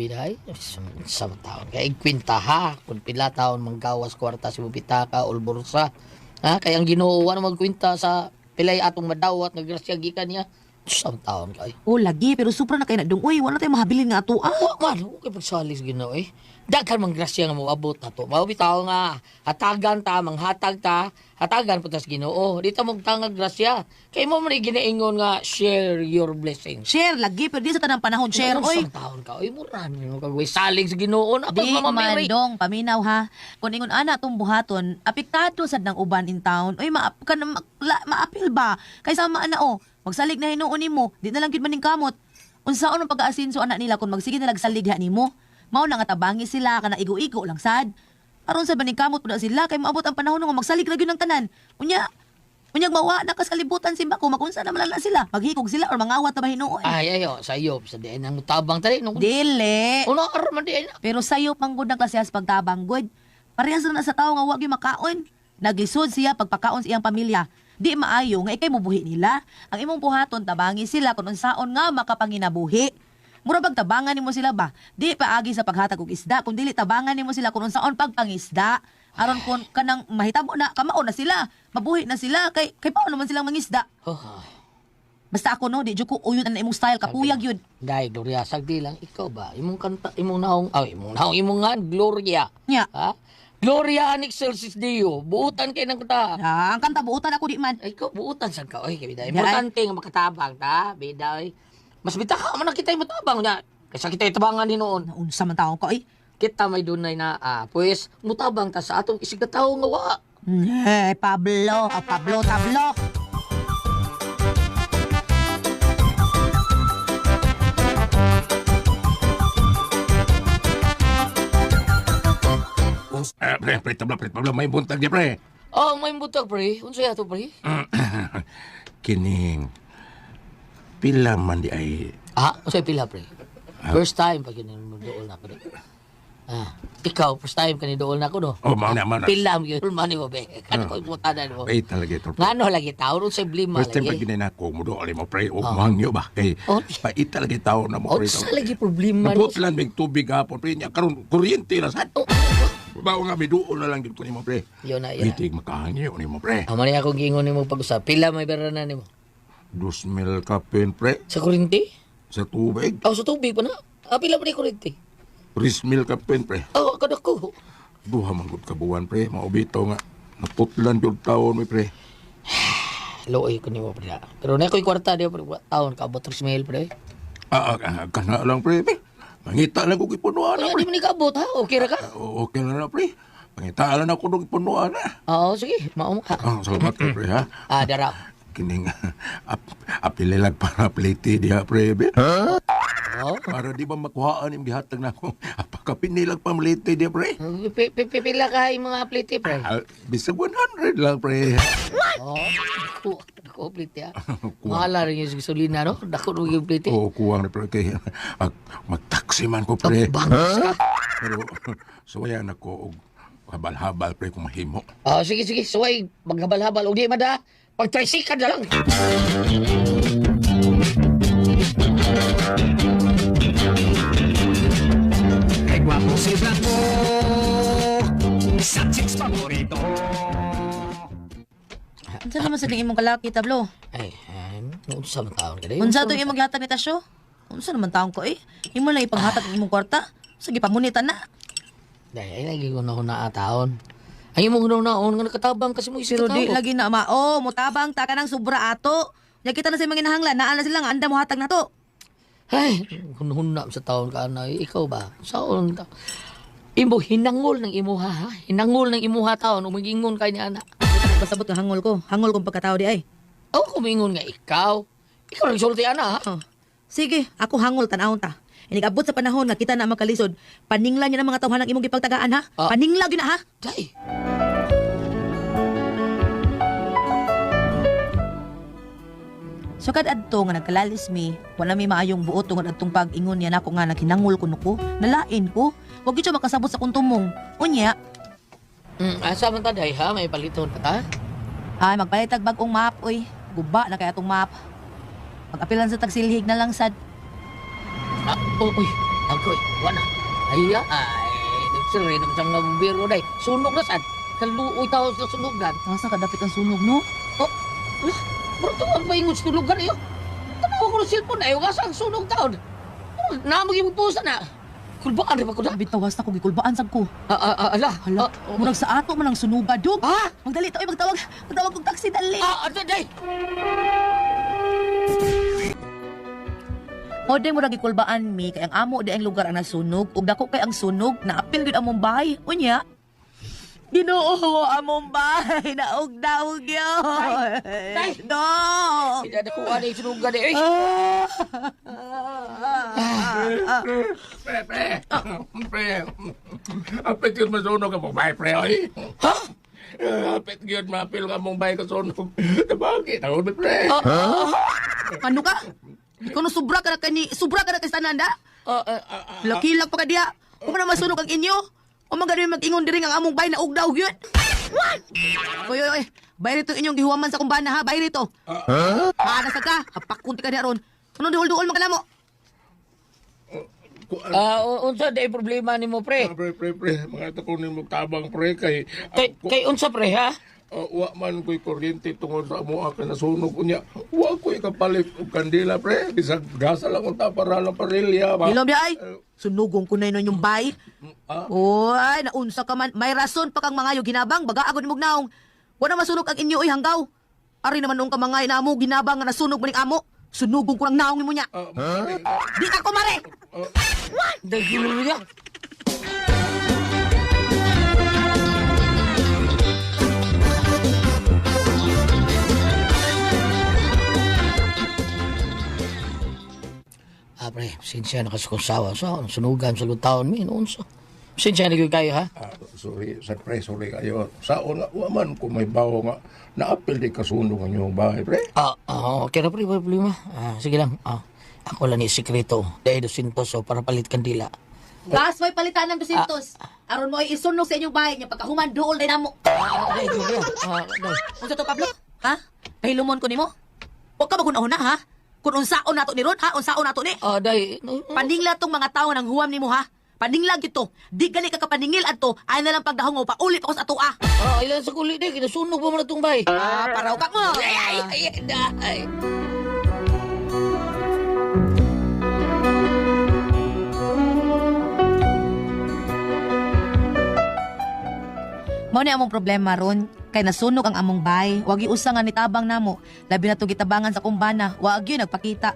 Sa taon. Kaya kwinta ha. Kung pila taon manggawas kwarta si Bubitaka, Ulbursa. Kaya ang Ginoo na magkwinta sa pilay atong madawat, nagrasya gikan niya. Sa taon kay. Lagi pero sobra na kay na dung. Uy, wala tay mahabilin nga ato. Man, okay pagsalis Ginoo eh. Daghan mang grasya nga moabot na to. Mabitaw nga, hatagan ta, manghatag ta, hatagan po tas Ginoo. Di ta magtangag grasya. Kay mo man ginaingon nga, share your blessings. Share lagi pero di sa tanang panahon share oy. Isang taon ka, oy, mura mo kagway saling sa Ginoo. Di mandong paminaw ha. Kung ingon ana tong buhaton, apektado sad ng uban in town. Oy maapil ba? Kay sama ana magsalig na hinuon nimo, di na lang gid maning kamot. Unsaon ang pag-aasinso anak nila kung magsige na nagsalig ha nimo? Mao na nga tabangi sila kana igo-igo lang sad. Aron sa baning kamot pud sila kay maabot ang panahon nga magsalig ra gyud ng tanan. Unyag mawa na kasalibutan simba ko makunsa na malala sila. Maghikog sila or mangawat na ba hinuon. Ay, ayo, sayop sa diyan ang tabang tali. Dili. Uno, arman diyan. Pero sayop ang gud ng klasehas pagtabang gud. Parehas na sa tao nga wa gyud makaon. Naglisod siya pagpakaon sa iyang pamilya. Di maayo nga ikay mubuhi nila. Ang imong buhaton tabangi sila kung unsaon nga makapanginabuhi. Mura bag tabangan nimo sila ba? Di paagi sa paghatag og isda, kung dili tabangan nimo sila kung unsaon pagpangisda. Aron kun kanang mahitabo na kamao na sila, mabuhi na sila kay paano man silang mangisda. Basta ako no, di jud ko uyod ang imong style kapuyag yun. Dai Gloria sagdi lang ikaw ba? Imong kanta, imong naong, imong nga Gloria. Nya. Ha? Gloria an excelsis Deo. Buutan kay nang kanta. Ang kanta buutan ako di man. Ay ikaw buutan sad ka. Oy, bida. Importante nga makatabang ta, bida. Mas bitaka man kita matabang nya. Kaysa kita tabangan ni noon. Unsa man taong ka Kita may dunay na pues mutabang ta sa atong isigataw nga wa. Pablo, Pablo. Pre, tabla, may buntag niya, pre. Oh, may butag pre. Unsa yato pre? Kining, pila man di ay... Unsa pila pre? First time pag yun mo dool na pre. Ikaw, first time ka ni dool na ko, no? Oh, mauna. Pila mo yun, mani mo, be. Kano ko iputanan mo. Ay, talaga ito. Ngano lagi tao, ron sa blima First time pag lagi. ginay na ko, mudo mo, pre. O, mahangyo ba? Kay, pait talaga tao na mo, pre. Sa lagi problema. no? Naputlan, may tubig hapon, pre. Niya, karon kuryente na sa... Bawa nga, may doon na lang yun ko ni mo, pre. Yun na. Itig makahangyo ni mo, pre. Mani akong giingon ni mo pag-usap. Pila may beranan ni mo? 2,000 kapin, pre. Sa kurinti? Sa tubig. Sa tubig pa na. Pila pa ni kurinti? 3,000 kapin, pre. Kadak ko. Duha manggod kabuan, pre. Maubito nga. Naputlan yung taon, pre. Looy ko ni mo, pre. Pero na ako'y kwarta niyo, pre. Taon ka, 3,000, pre. Kana lang, pre. Mangita lang ko kipunuan na, Di pre. mo ni kabot, ha? Okay ra ka? Okay na, pre. Mangita lang ako nung kipunuan na. Oo, sige. Maong ka. Salamat ka, pre, ha? Dara. Kining apililag para plate diha, pre. Para di ba makuhaan yung gihatag na ako. Apakapinilag pa plate diha, pre. Pila ka yung mga plate, pre? Bisag 100 lang, pre. Dako plate, ha? Mahala rin yung gasolina, no? Dako rin yung plate. Oo, kuwang na, pre. Kaya magtaksi man ko, pre. Bangos ka. Pero suwayan ako og habal-habal, pre, kung mahimo. Sige. Suway, maghabal-habal. O di, mada. Pag-tricycle na lang. Kay gwapo si Blanco, sa chicks paborito. Unsa naman sa imong kalaki tablo? Unsa man taon ka dayo? Unsa to imong gihatag ni Tasyo? Unsa naman taong ko Imo lang ipanghatag ang imong kwarta. Sige pamunitan na. Ay, lagi ko na taon. Ay, imong naon nga nakatabang kasi mo Pero isikataw. di lagi na mutabang ta ka ng sobra ato. Nya kita na sa mga hinahanglan, naa na sila nga anda mo hatag na to. Ay, hunhunam sa taon ka na. Ikaw ba? Saon ta? Imo hinangol ng imuha, ha? Hinangol ng imuha taon. Umagingon kay ni anak. Pasabot nga hangol ko. Hangol kong pagkatao di ay. Kumingon nga ikaw. Ikaw nagsulti, anak, ha? Sige, ako hangol tanawon ta. Inigabot sa panahon nga kita na makalisod. Paningla niya ng mga tawhanang imong gipagtagaan ha. Paningla gyud na ha. Day. So kad adto nga nagkalalis mi, wala mi maayong buot tungod adtong pag-ingon niya nako nga naghinangol ko nuko, nalain ko. Wa gyud siya makasabot sa kung tumong. Unya, Asa man ta, day, ha? May paliton pa ta? ay magpalitag bagong map oy. Guba na kaya atong map. Mag-apilan sa tagsilhig na lang sad. Uy, agoy, wala. Ay, nagsiri ng siyang nabubiro, day. Sunog na sad. Kaluoy tao sa sunugan. Tasa kadapit ang sunog no? Bro, tuwag ba yung sunugan na yun? Tanawa ko ng cellphone na yun, asa ang sunog taon? Namag yung pusa na. Kulbaan rin ako na. Bitawas na ko gikulbaan sab ko. Ala. Hala, murag sa ato man ang sunuga dog. Ha? Magdali to, magtawag kog taxi dali. Day. Modeng murag gikulbaan mi kay ang amo di ang lugar ang nasunog ug dako kay ang sunog naapil gid among bahay. Unya. Ginoo among bahay na og-daog yun. Day. No. Hindi na ko ano yung sunugan eh. Pre. Apit yun masunog ang mong pre, oy. Ha? Apit yun mapil ka mong bahay kasunog. Bakit? Ako na, pre. Ano ka? Ikaw no sobra ka na kay sananda? Laki lang pa ka diha. Kung na masunog ang inyo. O magaling mag-ingon diri ang among bay na ugdaw yun. What? Oy. Bay rito inyong gihuwaman sa kumbana ha. Bay rito. Nasa ka. Hapakunti ka niya ron. Ano duhol-duhol mo ka na mo? Unsa day problema nimo pre? Pre. Mga tapon ni mo tabang, pre. Kay Unsa pre ha? wa man ko'y kuryente tungod sa amo ka nasunog unya. Wa ko'y kapalit og kandila, pre. Bisag gasa lang ang tapara ng parilya. Hilom di ay. Sunugong ko na yun yung bay. Oy, naunsa ka man. May rason pa kang mga ginabang. Baga agad mong naong. Wala masunog ang inyo hanggaw. Ari naman nung kamangay na mo ginabang nga nasunog mo ning amo. Sunugong ko ng naong mo niya. Di ka kumare! What? Dahil niya. Pre, sinsya nakasukunsawa sa sunugan sa lutaon mi noon sa. Sinsya na kayo ha? Sorry kayo. Sa una, wa man kung may bawo nga naapil di kasunog ang iyong bahay, pre. Okay na pre, problema. Sige lang. Ako lang ni sikreto. Dahil 200 so para palit kandila. Gas may palitan ng 200. Aron mo ay isunog sa inyong bahay niya pagkahuman dool din namo. Unsa to Pablo? Ha? Pahilumon ko nimo? Wa ka magunahon na ha? Kung unsaon nato ni Ron, ha? Unsaon nato ni? Day. Pandingla tong mga tao nang huwam nimo ha? Pandingla gito. Di gali ka kapaningil adto, ay na lang pagdahong mo pauli pa ko sa atua. Ilan sa kulit day, kinasunog pa mo na itong bay. Paraw ka mo. Ay. Mao ni among problema ron, kay nasunog ang among bay, wag giusa nga nitabang namo, labi na to gitabangan sa kumbana, wag gyud nagpakita.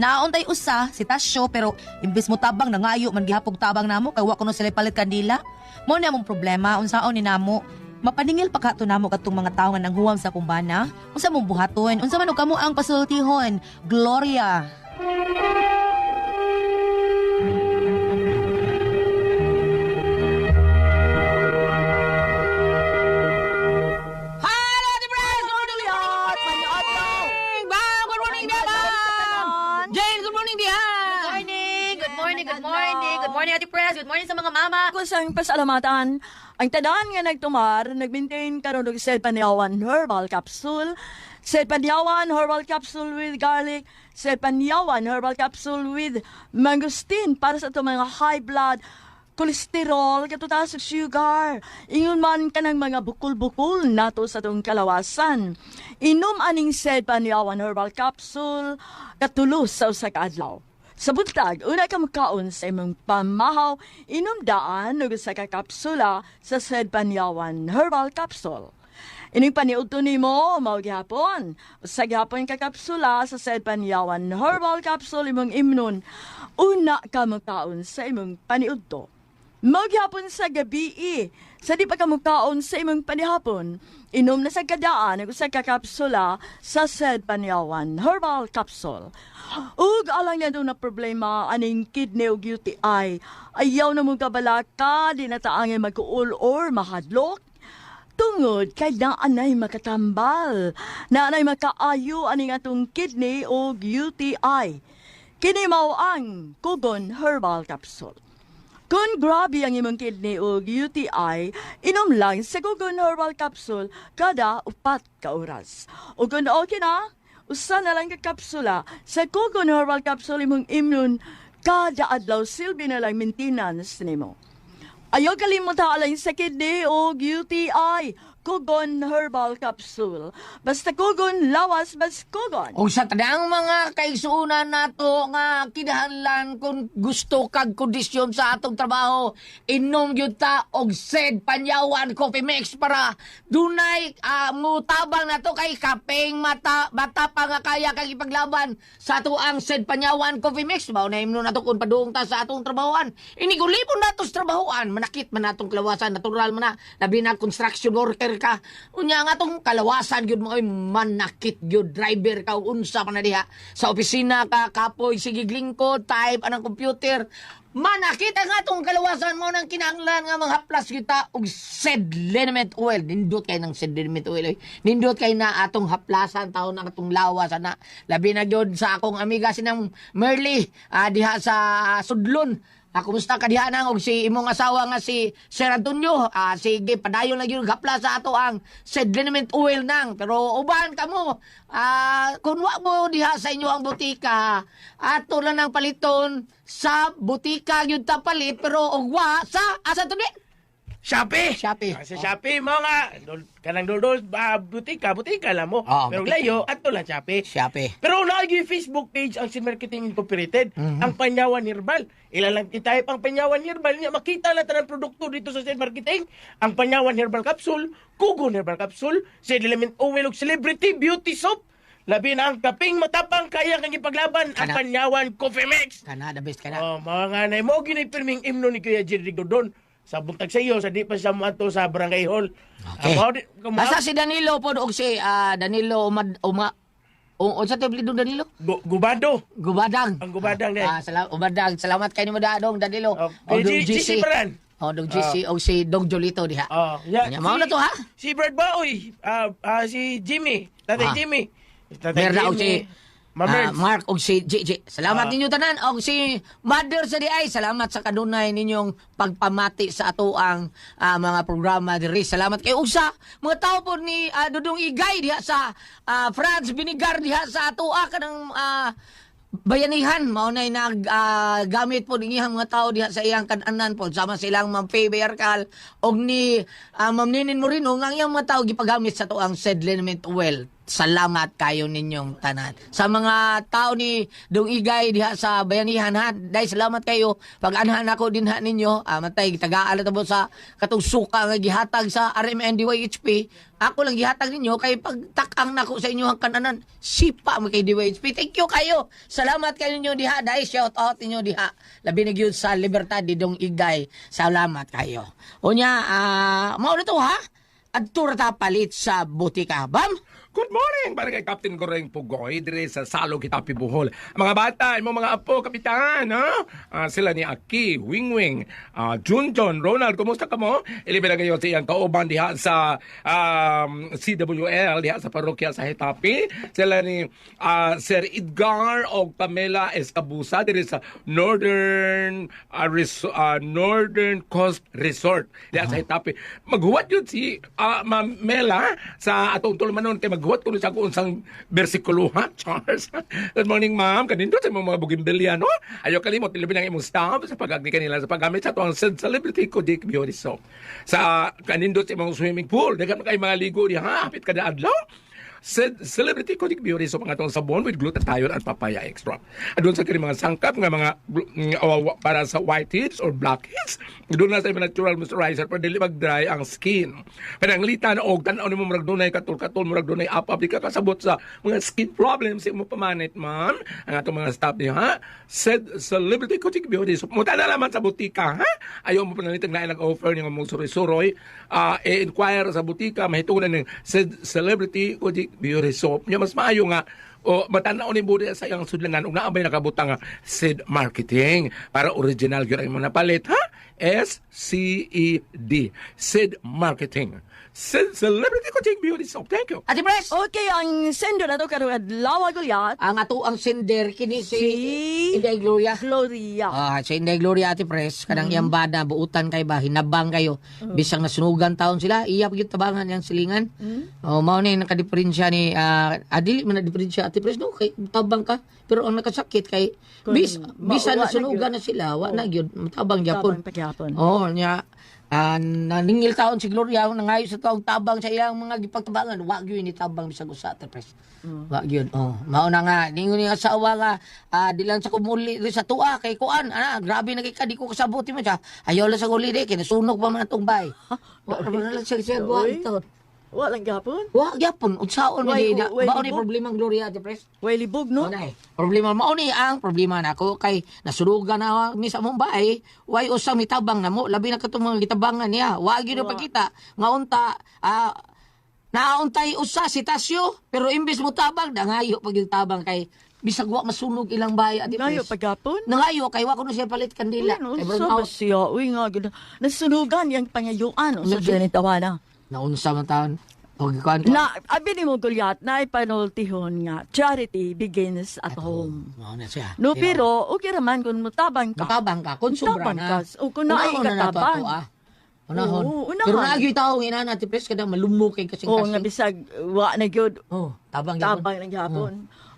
Naon tay usa si Tasyo pero imbis mo tabang nangayo man gihapog tabang namo kay wa kuno sila palit kandila. Mao ni among problema unsaon ni namo? Mapaningil pa kato namo katong mga tawo nga nanghuwam sa kumbana. Unsa mong buhaton? Unsa man og kamo ang pasultihon? Gloria. Good morning, Ate Press. Good morning sa mga mama. Ako sang pasalamatan. Ang tadaan nga nagtumar, nag-maintain karon og Sed Panyawan Herbal Capsule. Sed Panyawan Herbal Capsule with garlic. Sed Panyawan Herbal Capsule with mangosteen para sa itong mga high blood, kolesterol, katutas sa sugar. Ingon man ka ng mga bukol-bukol nato sa itong kalawasan. Inom aning Sed Panyawan Herbal Capsule katulos sa usa ka adlaw. Sa buntag, una ka makaon sa imong pamahaw, inumdaan o sa kakapsula sa Sed Panyawan Herbal Capsule. Ining paniudto nimo mao gihapon. Sa gihapon kakapsula sa Sed Panyawan Herbal Capsule imong imnon, una ka makaon sa imong paniudto. Mao gihapon sa gabi, sa di pa ka makaon sa imong panihapon, inom na sa kadaan o sa kakapsula sa Sed Panyawan Herbal Capsule. Ug alang na doon na problema aning kidney ug UTI. Ayaw na mong kabalaka, di na taangay mag-uul or mahadlok. Tungod kay naanay makatambal, naanay makaayo aning atong kidney ug UTI. Kini mao ang Kugon Herbal Capsule. Kung grabe ang imong kidney o UTI, inom lang sa Kugon Herbal Capsule kada 4 ka oras. O kung okay na, usa na lang ka kapsula sa Kugon Herbal Capsule imong immune kada adlaw silbi na lang maintenance nimo. Ayaw kalimutan lang sa kidney o UTI. Kugon Herbal Capsule. Basta kugon, lawas, bas kugon. O sa tanang mga kaigsuunan nato nga kinahanglan kung gusto kag kondisyon sa atong trabaho, inom gyud ta og SED Panyawan Coffee Mix para dunay mutabang nato kay kapeng mata pa nga kaya kag ipaglaban sa ato ang SED Panyawan Coffee Mix. Mao na imno nato kun padung ta sa atong trabahoan. Inigulipon nato sa trabahoan, manakit man natong kalawasan, natural man na labi na construction worker ka. Unya nga atong kalawasan gyud mo ay manakit gyud, driver ka ug unsa pa na diha sa opisina ka, kapoy sige lingkod, type anang computer. Manakit ang atong kalawasan mo nang kinahanglan nga manghaplas kita og SED liniment oil. Nindot kay ng SED liniment oil. Nindot kay na atong haplasan taon ang atong lawas ana. Labi na gyud sa akong amiga sinang Merly diha sa Sudlon. Kumusta ka diha nang og si imong asawa nga si Sir Antonio? Sige, padayon lang yun gapla sa ato ang SED liniment oil nang. Pero uban ka mo, kung wa mo diha sa inyo ang butika, ato lang ng paliton sa butika yun ta palit, pero og wa sa asa to din? Shopee. Sa Shopee mo nga. Kanang dol butika lang mo. Pero butika. layo, ato lang Shopee. Pero lagi Facebook page ang Sin Marketing Incorporated, ang Panyawan Herbal. Ilalang type ang Panyawan Herbal niya, makita lang tanang produkto dito sa Sin Marketing. Ang Panyawan Herbal Capsule, Kugon Herbal Capsule, SED Element Oil ug Celebrity Beauty Soap. Labi na ang kaping matapang kaya kang ipaglaban ang Panyawan Coffee Mix. Kana, the best kana. Mga nanay mo, ginipirming imno ni Kuya Jerry Dodon. Sa buntag sa iyo, sa di pa siya mato sa Barangay Hall. Okay. Asa si Danilo po og si Danilo sa tablidong Danilo? Gubado. Gubadang. Ang Gubadang din. Ubadang. Salamat kayo mo dadong Danilo. Dong GC Paran. Dong GC o si Dong Jolito diha. Mao na to ha? Si Brad Baoy. Si Jimmy. Tatay Jimmy. Merda o si Mark og si JJ. Salamat ninyo tanan og si Mother sa DI. Salamat sa kanunay ninyong pagpamati sa ato ang mga programa diri. Salamat kay usa mga tao po ni Dudong Igay diha sa France Binigar diha sa ato kanang bayanihan mao nay gamit po niyang mga tao diha sa iyang kan-anan po sama silang Ma'am Faye Bayarkal og ni Ma'am Ninin Moreno nga iyang mga tao gipagamit sa to ang SED liniment oil. Salamat kayo ninyong tanan. Sa mga tao ni Dong Igay diha sa bayanihan ha, dahil salamat kayo. Pag-anahan ako din ha ninyo, matay, tagaan na sa katong suka nga gihatag sa RMN DYHP. Ako lang gihatag ninyo, kay pagtakang nako sa inyo ang kananan, sipa mo kay DYHP. Thank you kayo. Salamat kayo ninyo diha, dahil shout out ninyo diha. Labi na gyud sa Libertad di Dong Igay. Salamat kayo. Unya, mauna to ha? Adto ta palit sa butika, bam? Good morning, Barangay Captain Goreng Pugoy, dire sa Salog, Hitapi, Bohol. Mga bata, mga apo, kapitan, ha? Sila ni Aki, Wingwing, Junjon, Ronald, kumusta ka mo? Ilibin na kayo sa iyang kauban diha sa CWL, diha sa parokya sa Hitapi. Sila ni Sir Edgar o Pamela Escabusa, dire sa Northern Coast Resort, diha sa Hitapi. Maghuwat yun si Ma'am Mela sa atong tulmanon kay maghuwat ko sa kung sang bersikulo ha, Charles. Good morning, ma'am. Kanindot sa mga bugimbilya, no? Ayaw kalimot, ilabin ang imong staff sa pag-agni kanila sa paggamit sa tuwang Celebrity Kodik Beauty Soap. Sa kanindot sa imong swimming pool, dagan kayo mga ligo niya, ha? Hapit kada adlaw. Celebrity Kodik Beauty Soap ang atong sabon with glutathione at papaya extract. Doon sa kini mga sangkap nga mga para sa whiteheads or blackheads. Doon na sa natural moisturizer para dili mag-dry ang skin. Pananglitan og tan-aw nimo murag dunay katul-katul, murag dunay apap di ka kasabot sa mga skin problems sa imo pamanit, ma'am. Ang atong mga staff niya, ha? Celebrity Kodik Beauty Soap. Muta na naman sa butika, ha? Ayaw mo panalitag na nag-offer ng mga suroy-suroy. Inquire sa butika, mahitunan ng Celebrity Kodik Beauty Soap. Nya mas maayo nga matanaw ni Buddha sa iyang sudlanan ug naabay nakabutang nga SED Marketing para original gyud ang mga napalit, ha? SCED SED Marketing. Celebrity Kodik Beauty Soap. Thank you. Ate Pres! Okay, ang sender na to karong adlaw gulyat. Ang ato ang sender kini si Inday Gloria. Si Inday Gloria Ate Pres, kadang iyang bada buutan kay ba hinabang kayo. Bisang nasunugan taon sila, iya gyud tabangan yang silingan. Mao ni nakadiferensya ni adili man na diferensya Ate Pres no kay tabang ka pero ang nakasakit kay bisa nasunugan na sila wa na gyud tabang gyapon. Nya naningil taon si Gloria nangayo sa taong tabang sa iyang mga gipagtabangan wa gyud ni tabang bisag usa Tipres. Wa gyud. Mao na nga ningon ni asawa nga di lang sa kumuli sa tuwa kay kuan grabe na kay ka di ko kasabuti mo siya. Ayaw lang sa uli di kay nasunog pa man atong bay. Wa na lang siya buwa ito. Wa lang gapon. Wa gyapon unsaon man Way- di way mao ni libog. problema ang Gloria Tipres. Way libog, no? Problema mao ni ang problema nako kay nasurugan na mi sa Mumbai, way usa mitabang namo, labi na katong mga gitabangan niya. Wa gyud na pagkita nga unta nauntay usa si Tasyo, pero imbes mo tabang dangayo pag yung tabang kay bisag wa masunog ilang bahay at Nangayo pagapon? Nangayo kay wa kuno siya palit kandila. Kay Sa brown out. siya, uy nga, ganda. Nasunugan yung pangayuan. Sa Sige. siya ni tawana. Naunsa man taon. Og kuan ko. Na, abi ni mo gulyat, na ipanultihon nga, charity begins at home. Mao na siya. No, pero, okay raman kung mutabang ka. Mutabang ka, kung sobra Mutabang na. ka. O kung naay Unahon na nato katabang. ato, Unahon. Oo, unahon. Pero naagyoy tao nga na Tipres kada malumok kay kasing Oo, kasing. nga bisag, wa na gyud. Tabang gyapon. Tabang ng gyapon.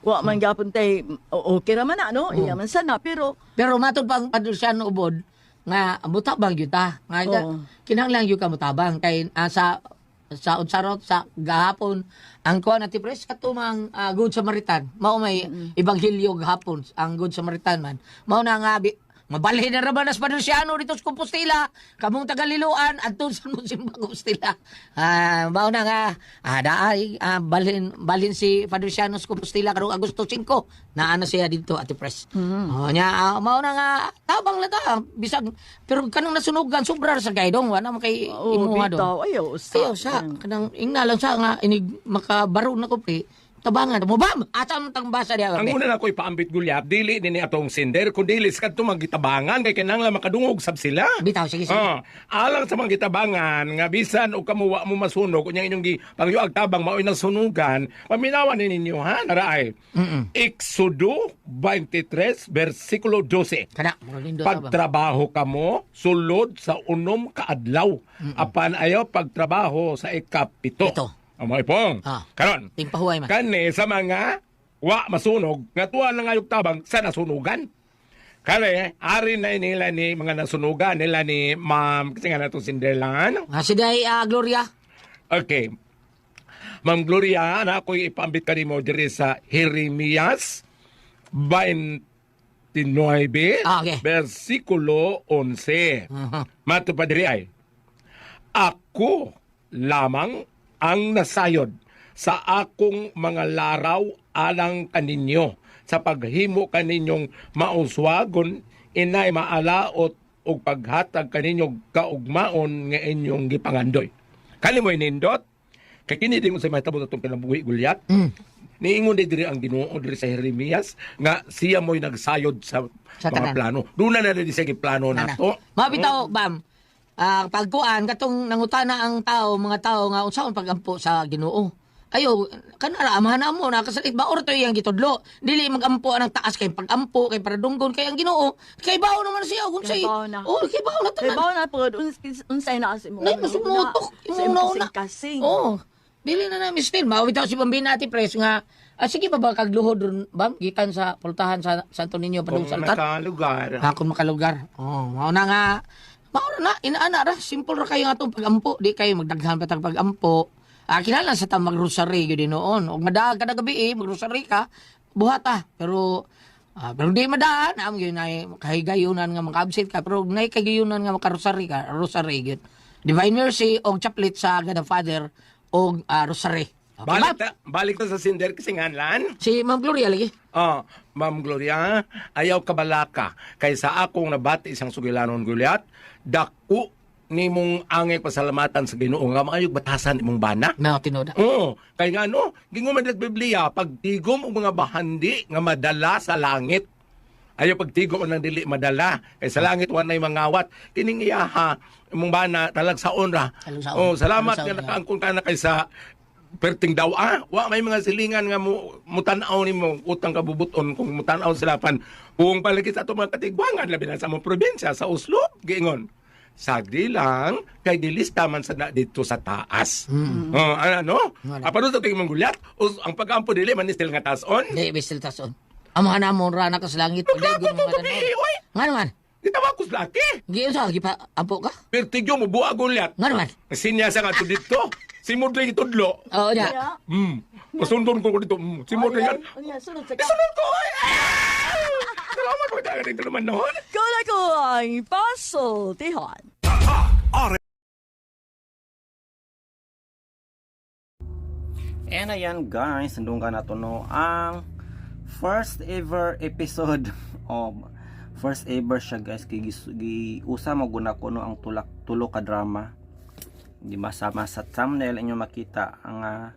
Wa man gyapon tay, okay raman na, no? Iya man sana, pero, Pero matod pang Padursiano ubod nga mutabang gyud ta. Nga kinahanglan gyud ka mutabang kay sa unsarot sa gahapon ang kuan na Tipres katumang Good Samaritan. Mao may ebanghelyo gahapon ang Good Samaritan man. Mao na nga mabalhin na raman as Padursiano dito sa Compostela. Kamong tagaliluan adto sa Musimba Compostela. Mao na nga daay balhin si Padursiano sa Compostela karong Agosto 5. Naana siya dito at Tipres. Mao na nga tabang na ta bisag pero kanang nasunugan sobra sa gaydong wala man kay imuha do. bitaw, ayaw Ayaw sa kanang ingna lang sa nga inig makabaro na ko pre. Tabangan mo ba? Asa man tang basa diha. Ang una na ko'y paambit gulyap, dili din ni atong sinder, kundi lis ka magitabangan, kay kinanglan makadungog sab sila. Bitaw, sige. Alang sa mga gitabangan, nga bisan o kamuwa mo masunog, kunyang inyong pangyuag tabang, mao'y nasunugan, paminawan ni ninyo, ha? Naraay. Exodo 23, versikulo 12. Kana, Pagtrabaho kamo, sulod sa unom kaadlaw. Apan ayaw pagtrabaho sa ikapito. Amoy pong. Karon. Tingpahuay man. Kani sa mga wa masunog, nga tuwa na ngayog tabang sa nasunugan. Kare, ari na nila ni mga nasunugan nila ni Ma'am, kasi nga natong sindelan. Si Day Gloria. Okay. Ma'am Gloria, na ako'y ipambit ka mo diri sa Jeremias 29, versikulo 11. Mato pa diri ay, ako lamang ang nasayod sa akong mga laraw alang kaninyo sa paghimo kaninyong mauswagon inay maalaot o paghatag kaninyong kaugmaon nga inyong gipangandoy. Kani mo'y nindot, kay kinidin mo sa mahitabo itong pinabuhi gulyat, niingon diri ang Ginoo diri sa Jeremias nga siya mo'y nagsayod sa mga tanan. plano. Doon na di siya plano na to. Mabitaw, Bam. Pagkuan katong nangutana ang mga tao nga unsaon pagampo sa Ginoo. Ayo, kanara amahan mo na kasalit ba or to yang gitudlo. Dili magampo ang taas kay pagampo kay para dunggon kay ang Ginoo. Kay bawo naman siya kung say. Oh, kay bawo na tanan. Kay bawo na pod unsay na si mo. Nay masumutok Imong kasing. Oh. Dili na namin still. Mawitaw si Bambina ati pres nga sige pa ba kagluhod ron Bam gikan sa pultahan sa Santo Niño padung Kung saltat. makalugar. Kung makalugar. Mao na nga Maura na, inaana ra, simple ra kayo nga itong pagampo. Di kayo magdaghan pa tag pagampo. Kinahanglan sa tang mag-rosary yun noon. O madaag ka na gabi mag-rosary ka, buhata. Pero di madaan, yun ay kahigayunan nga maka-absent ka. Pero na kahigayunan nga maka-rosary ka, rosary yun. Divine Mercy o chaplet sa God the Father o rosary. Okay, Balik na sa sinder kasi nganlan. Si Ma'am Gloria lagi. Ma'am Gloria, ayaw kabalaka. Kaysa akong nabati isang sugilanon gulyat, dako ni mong angay pasalamatan sa Ginoo nga maayog batasan imong bana. Na tinoda. Oo, kay nga ginguman sa Biblia pagtigom og mga bahandi nga madala sa langit. Ayaw pagtigom ang dili madala. Kay sa langit wanay mangawat. Kining iyaha imong bana talagsaon ra. Salamat nga nakaangkon ka na kaysa perting daw wa may mga silingan nga mutanaw nimo utang kabubuton kung mutanaw sila pan kung palikit sa ato mga katigwangan labi na sa among probinsya sa Oslo giingon sagdi lang kay dilista man sa dito sa taas. Apano sa tingin mong gulyat ang pag-ampo dili man istil nga tason di bistil tason amahan na mo ra na ka sa langit nga naman Itawa ko sa laki. Giyon sa gipa ampo ka? Pertigyo mo buwa gulyat. Nga naman. Sinyasa nga to dito. Si Mudley itudlo. Oo na. Pasundon ko dito. Si Mudley yan. Sunod sa Isunod ko! Salamat mo tayo dito naman noon. Kala ko ang pasultihan. And ayan guys, nandun ka na to no ang first ever episode of first ever siya guys kay usa mo guna ko no ang tulo ka drama. Di ba sama sa thumbnail inyo makita ang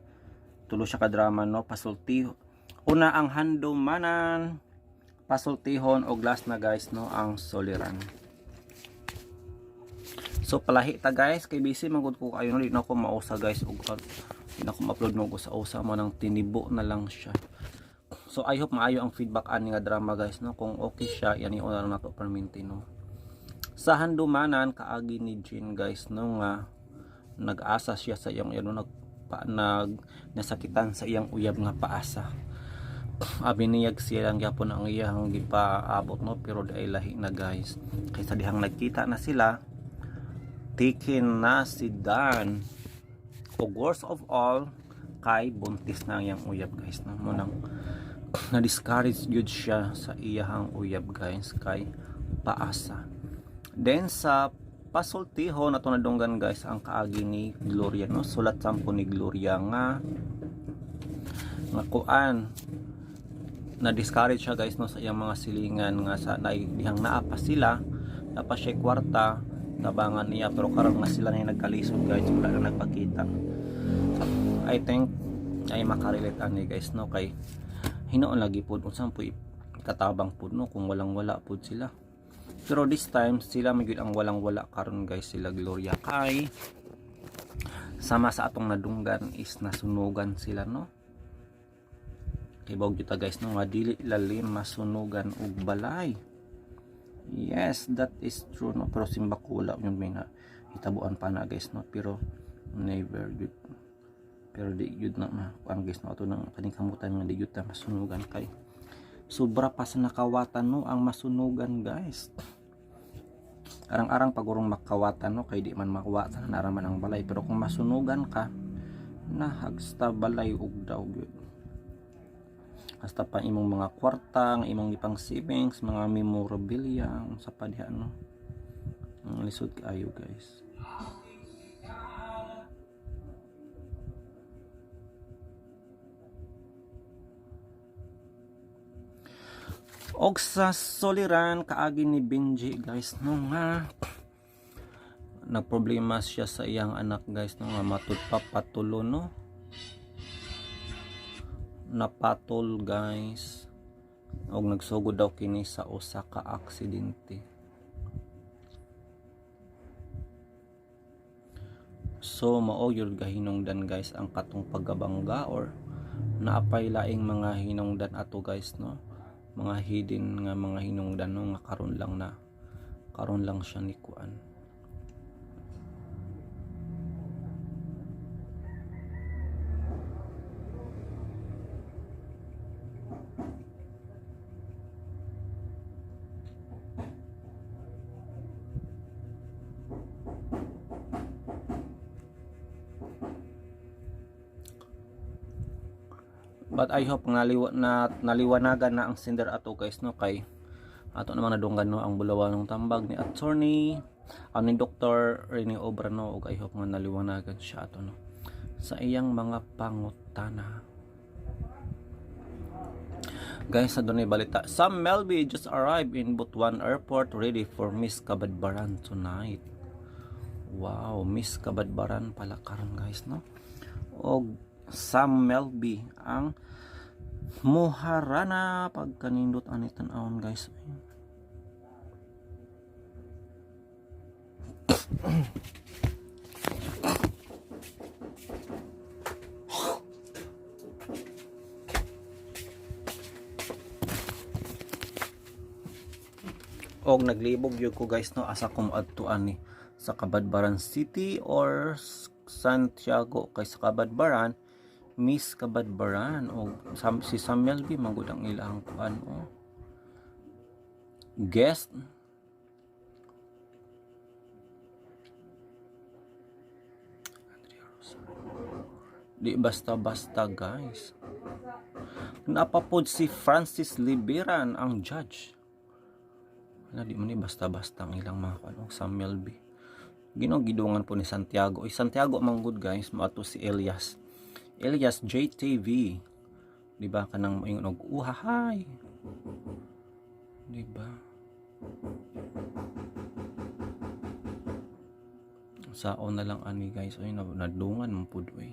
tulo siya ka drama no pasulti. Una ang handumanan, pasultihon o last na guys no ang soliran. So palahi ta guys kay busy magud ko kayo no di na ako mausa guys og di na ako ma-upload no ko sa usa mo nang tinibo na lang siya. So I hope maayo ang feedback ani nga drama guys no kung okay siya yan yung na to perminti no. Sa handumanan kaagi ni Jean guys no nga nag-asa siya sa iyang nasakitan sa iyang uyab nga paasa. Abiniyag siya lang gyapon ang iyang gipaabot no pero dai lahi na guys. Kaysa dihang nagkita na sila tikin na si Dan o worst of all kay buntis na ang iyang uyab guys no mo nang na-discourage good siya sa iyahang uyab guys kay paasa. Then sa pasultiho na to nadunggan guys ang kaagi ni Gloria no sulat sampo ni Gloria nga kuan na-discourage siya guys no sa iyang mga silingan nga sa dihang naapa sila napa siya kwarta nabangan niya pero karon nga sila na nagkalisod guys wala na nagpakita. I think ay makarelate ani guys no kay hinoon lagi pud unsang po katabang pud no kung walang wala pud sila pero this time sila magyud ang walang wala karon guys sila Gloria kay sama sa atong nadunggan is nasunugan sila no kay bawg kita guys no nga dili lalim masunugan og balay. Yes, that is true no pero simbakula yun may na hitabuan pa na guys no pero never good pero di yun na ang guys no ato nang kaning kamutan nga di yun na masunugan kay sobra pa sa nakawatan no ang masunugan guys. Arang-arang pagurong makawatan no kay di man makawatan naraman ang balay pero kung masunugan ka nahagsta balay ug daw gyud. Hasta pa imong mga kwarta, ang imong ipang savings, mga memorabilia sa padiha no. Ang lisod kayo guys. Og sa soliran kaagi ni Benji guys no nga nagproblema siya sa iyang anak guys no nga matud pa patulo no napatol guys og nagsugod daw kini sa usa ka aksidente. So mao gyud gahinungdan guys ang katong paggabangga or naapay laing mga hinungdan ato guys no mga hidden nga mga hinungdan no nga karon lang siya ni kuan. But I hope naliwanagan na ang sender ato guys no kay ato namang nadunggan no ang bulawan ng tambag ni attorney ni Dr. Rene Obra no ug I hope nga naliwanagan siya ato no sa iyang mga pangutana. Guys, sa dunay balita, Sam Melby just arrived in Butuan Airport ready for Miss Kabadbaran tonight. Wow, Miss Kabadbaran pala karon guys no. Og Sam Melby ang muharana pagkanindot ani tan-awon guys. Og naglibog yun ko guys no asa kung adtuan ni sa Kabadbaran City or Santiago kay sa Kabadbaran Miss Kabadbaran o si Samuel B magud ang ilang kuan o guest Di basta-basta guys. Napapod si Francis Liberan ang judge. Di man ni basta-basta ang ilang mga kanong sa Melby. Ginogidungan po ni Santiago. Santiago manggod guys, maato si Elias. Elias JTV. Di ba kanang moingon og uhahay. Di ba? Saon na lang ani guys, oy nadungan mo pud oy.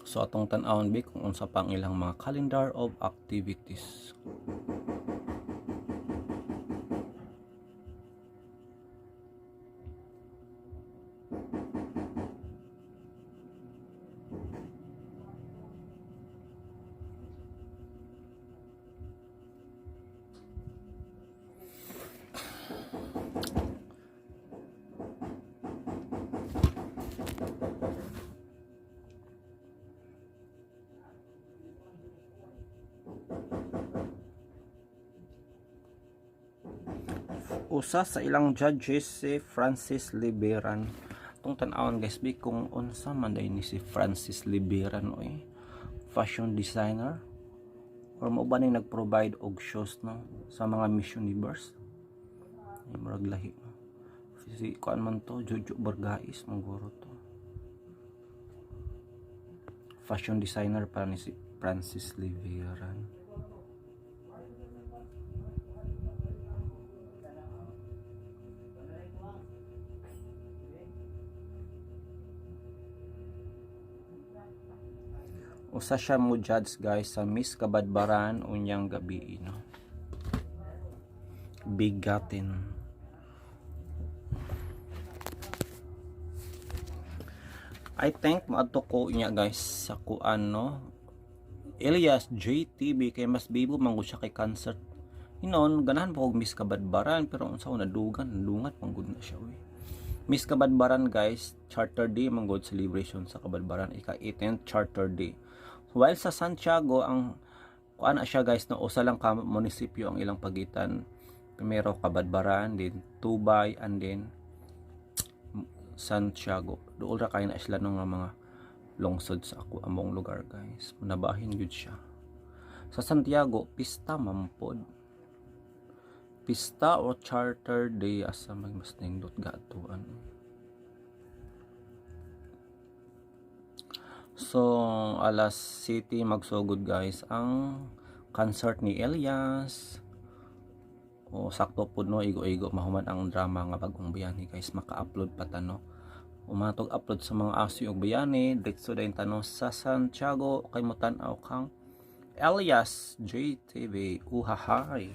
So atong tan-awon bi kung unsa pang ilang mga calendar of activities. Usa sa ilang judges si Francis Liberan. Tung tan-awon guys bi kung unsa man day ni si Francis Liberan oy. Fashion designer or mo ba ning nag-provide og shows no sa mga Miss Universe. Ay murag lahi. Si kuan man to Jojo Bergais mangguro to. Fashion designer pa ni si Francis Liberan. Usa siya mo judge guys sa Miss Kabadbaran unyang gabi no. Bigatin. I think maadto ko niya guys sa kuan no. Elias JTB kay mas bibo manggod siya kay concert. Hinon ganahan po og Miss Kabadbaran pero unsa na dungat manggod na siya oy. Miss Kabadbaran guys, Charter Day manggod celebration sa Kabadbaran ika-18th Charter Day. While sa Santiago ang kuan siya guys no usa lang ka munisipyo ang ilang pagitan. Primero Kabadbaran, then Tubay and then Santiago. Dool ra kay na sila ng mga lungsod sa ako among lugar guys. Nabahin gyud siya. Sa Santiago pista mampod. Pista o Charter Day asa may mas nindot gaatuan. So, alas City magsugod guys ang concert ni Elias. O sakto pud no igo-igo mahuman ang drama nga Bagong Bayani guys maka-upload pa tano. Umatog upload sa mga asyo og bayani diretso dayon tano sa Santiago kay mo tan-aw kang Elias JTV uhahay.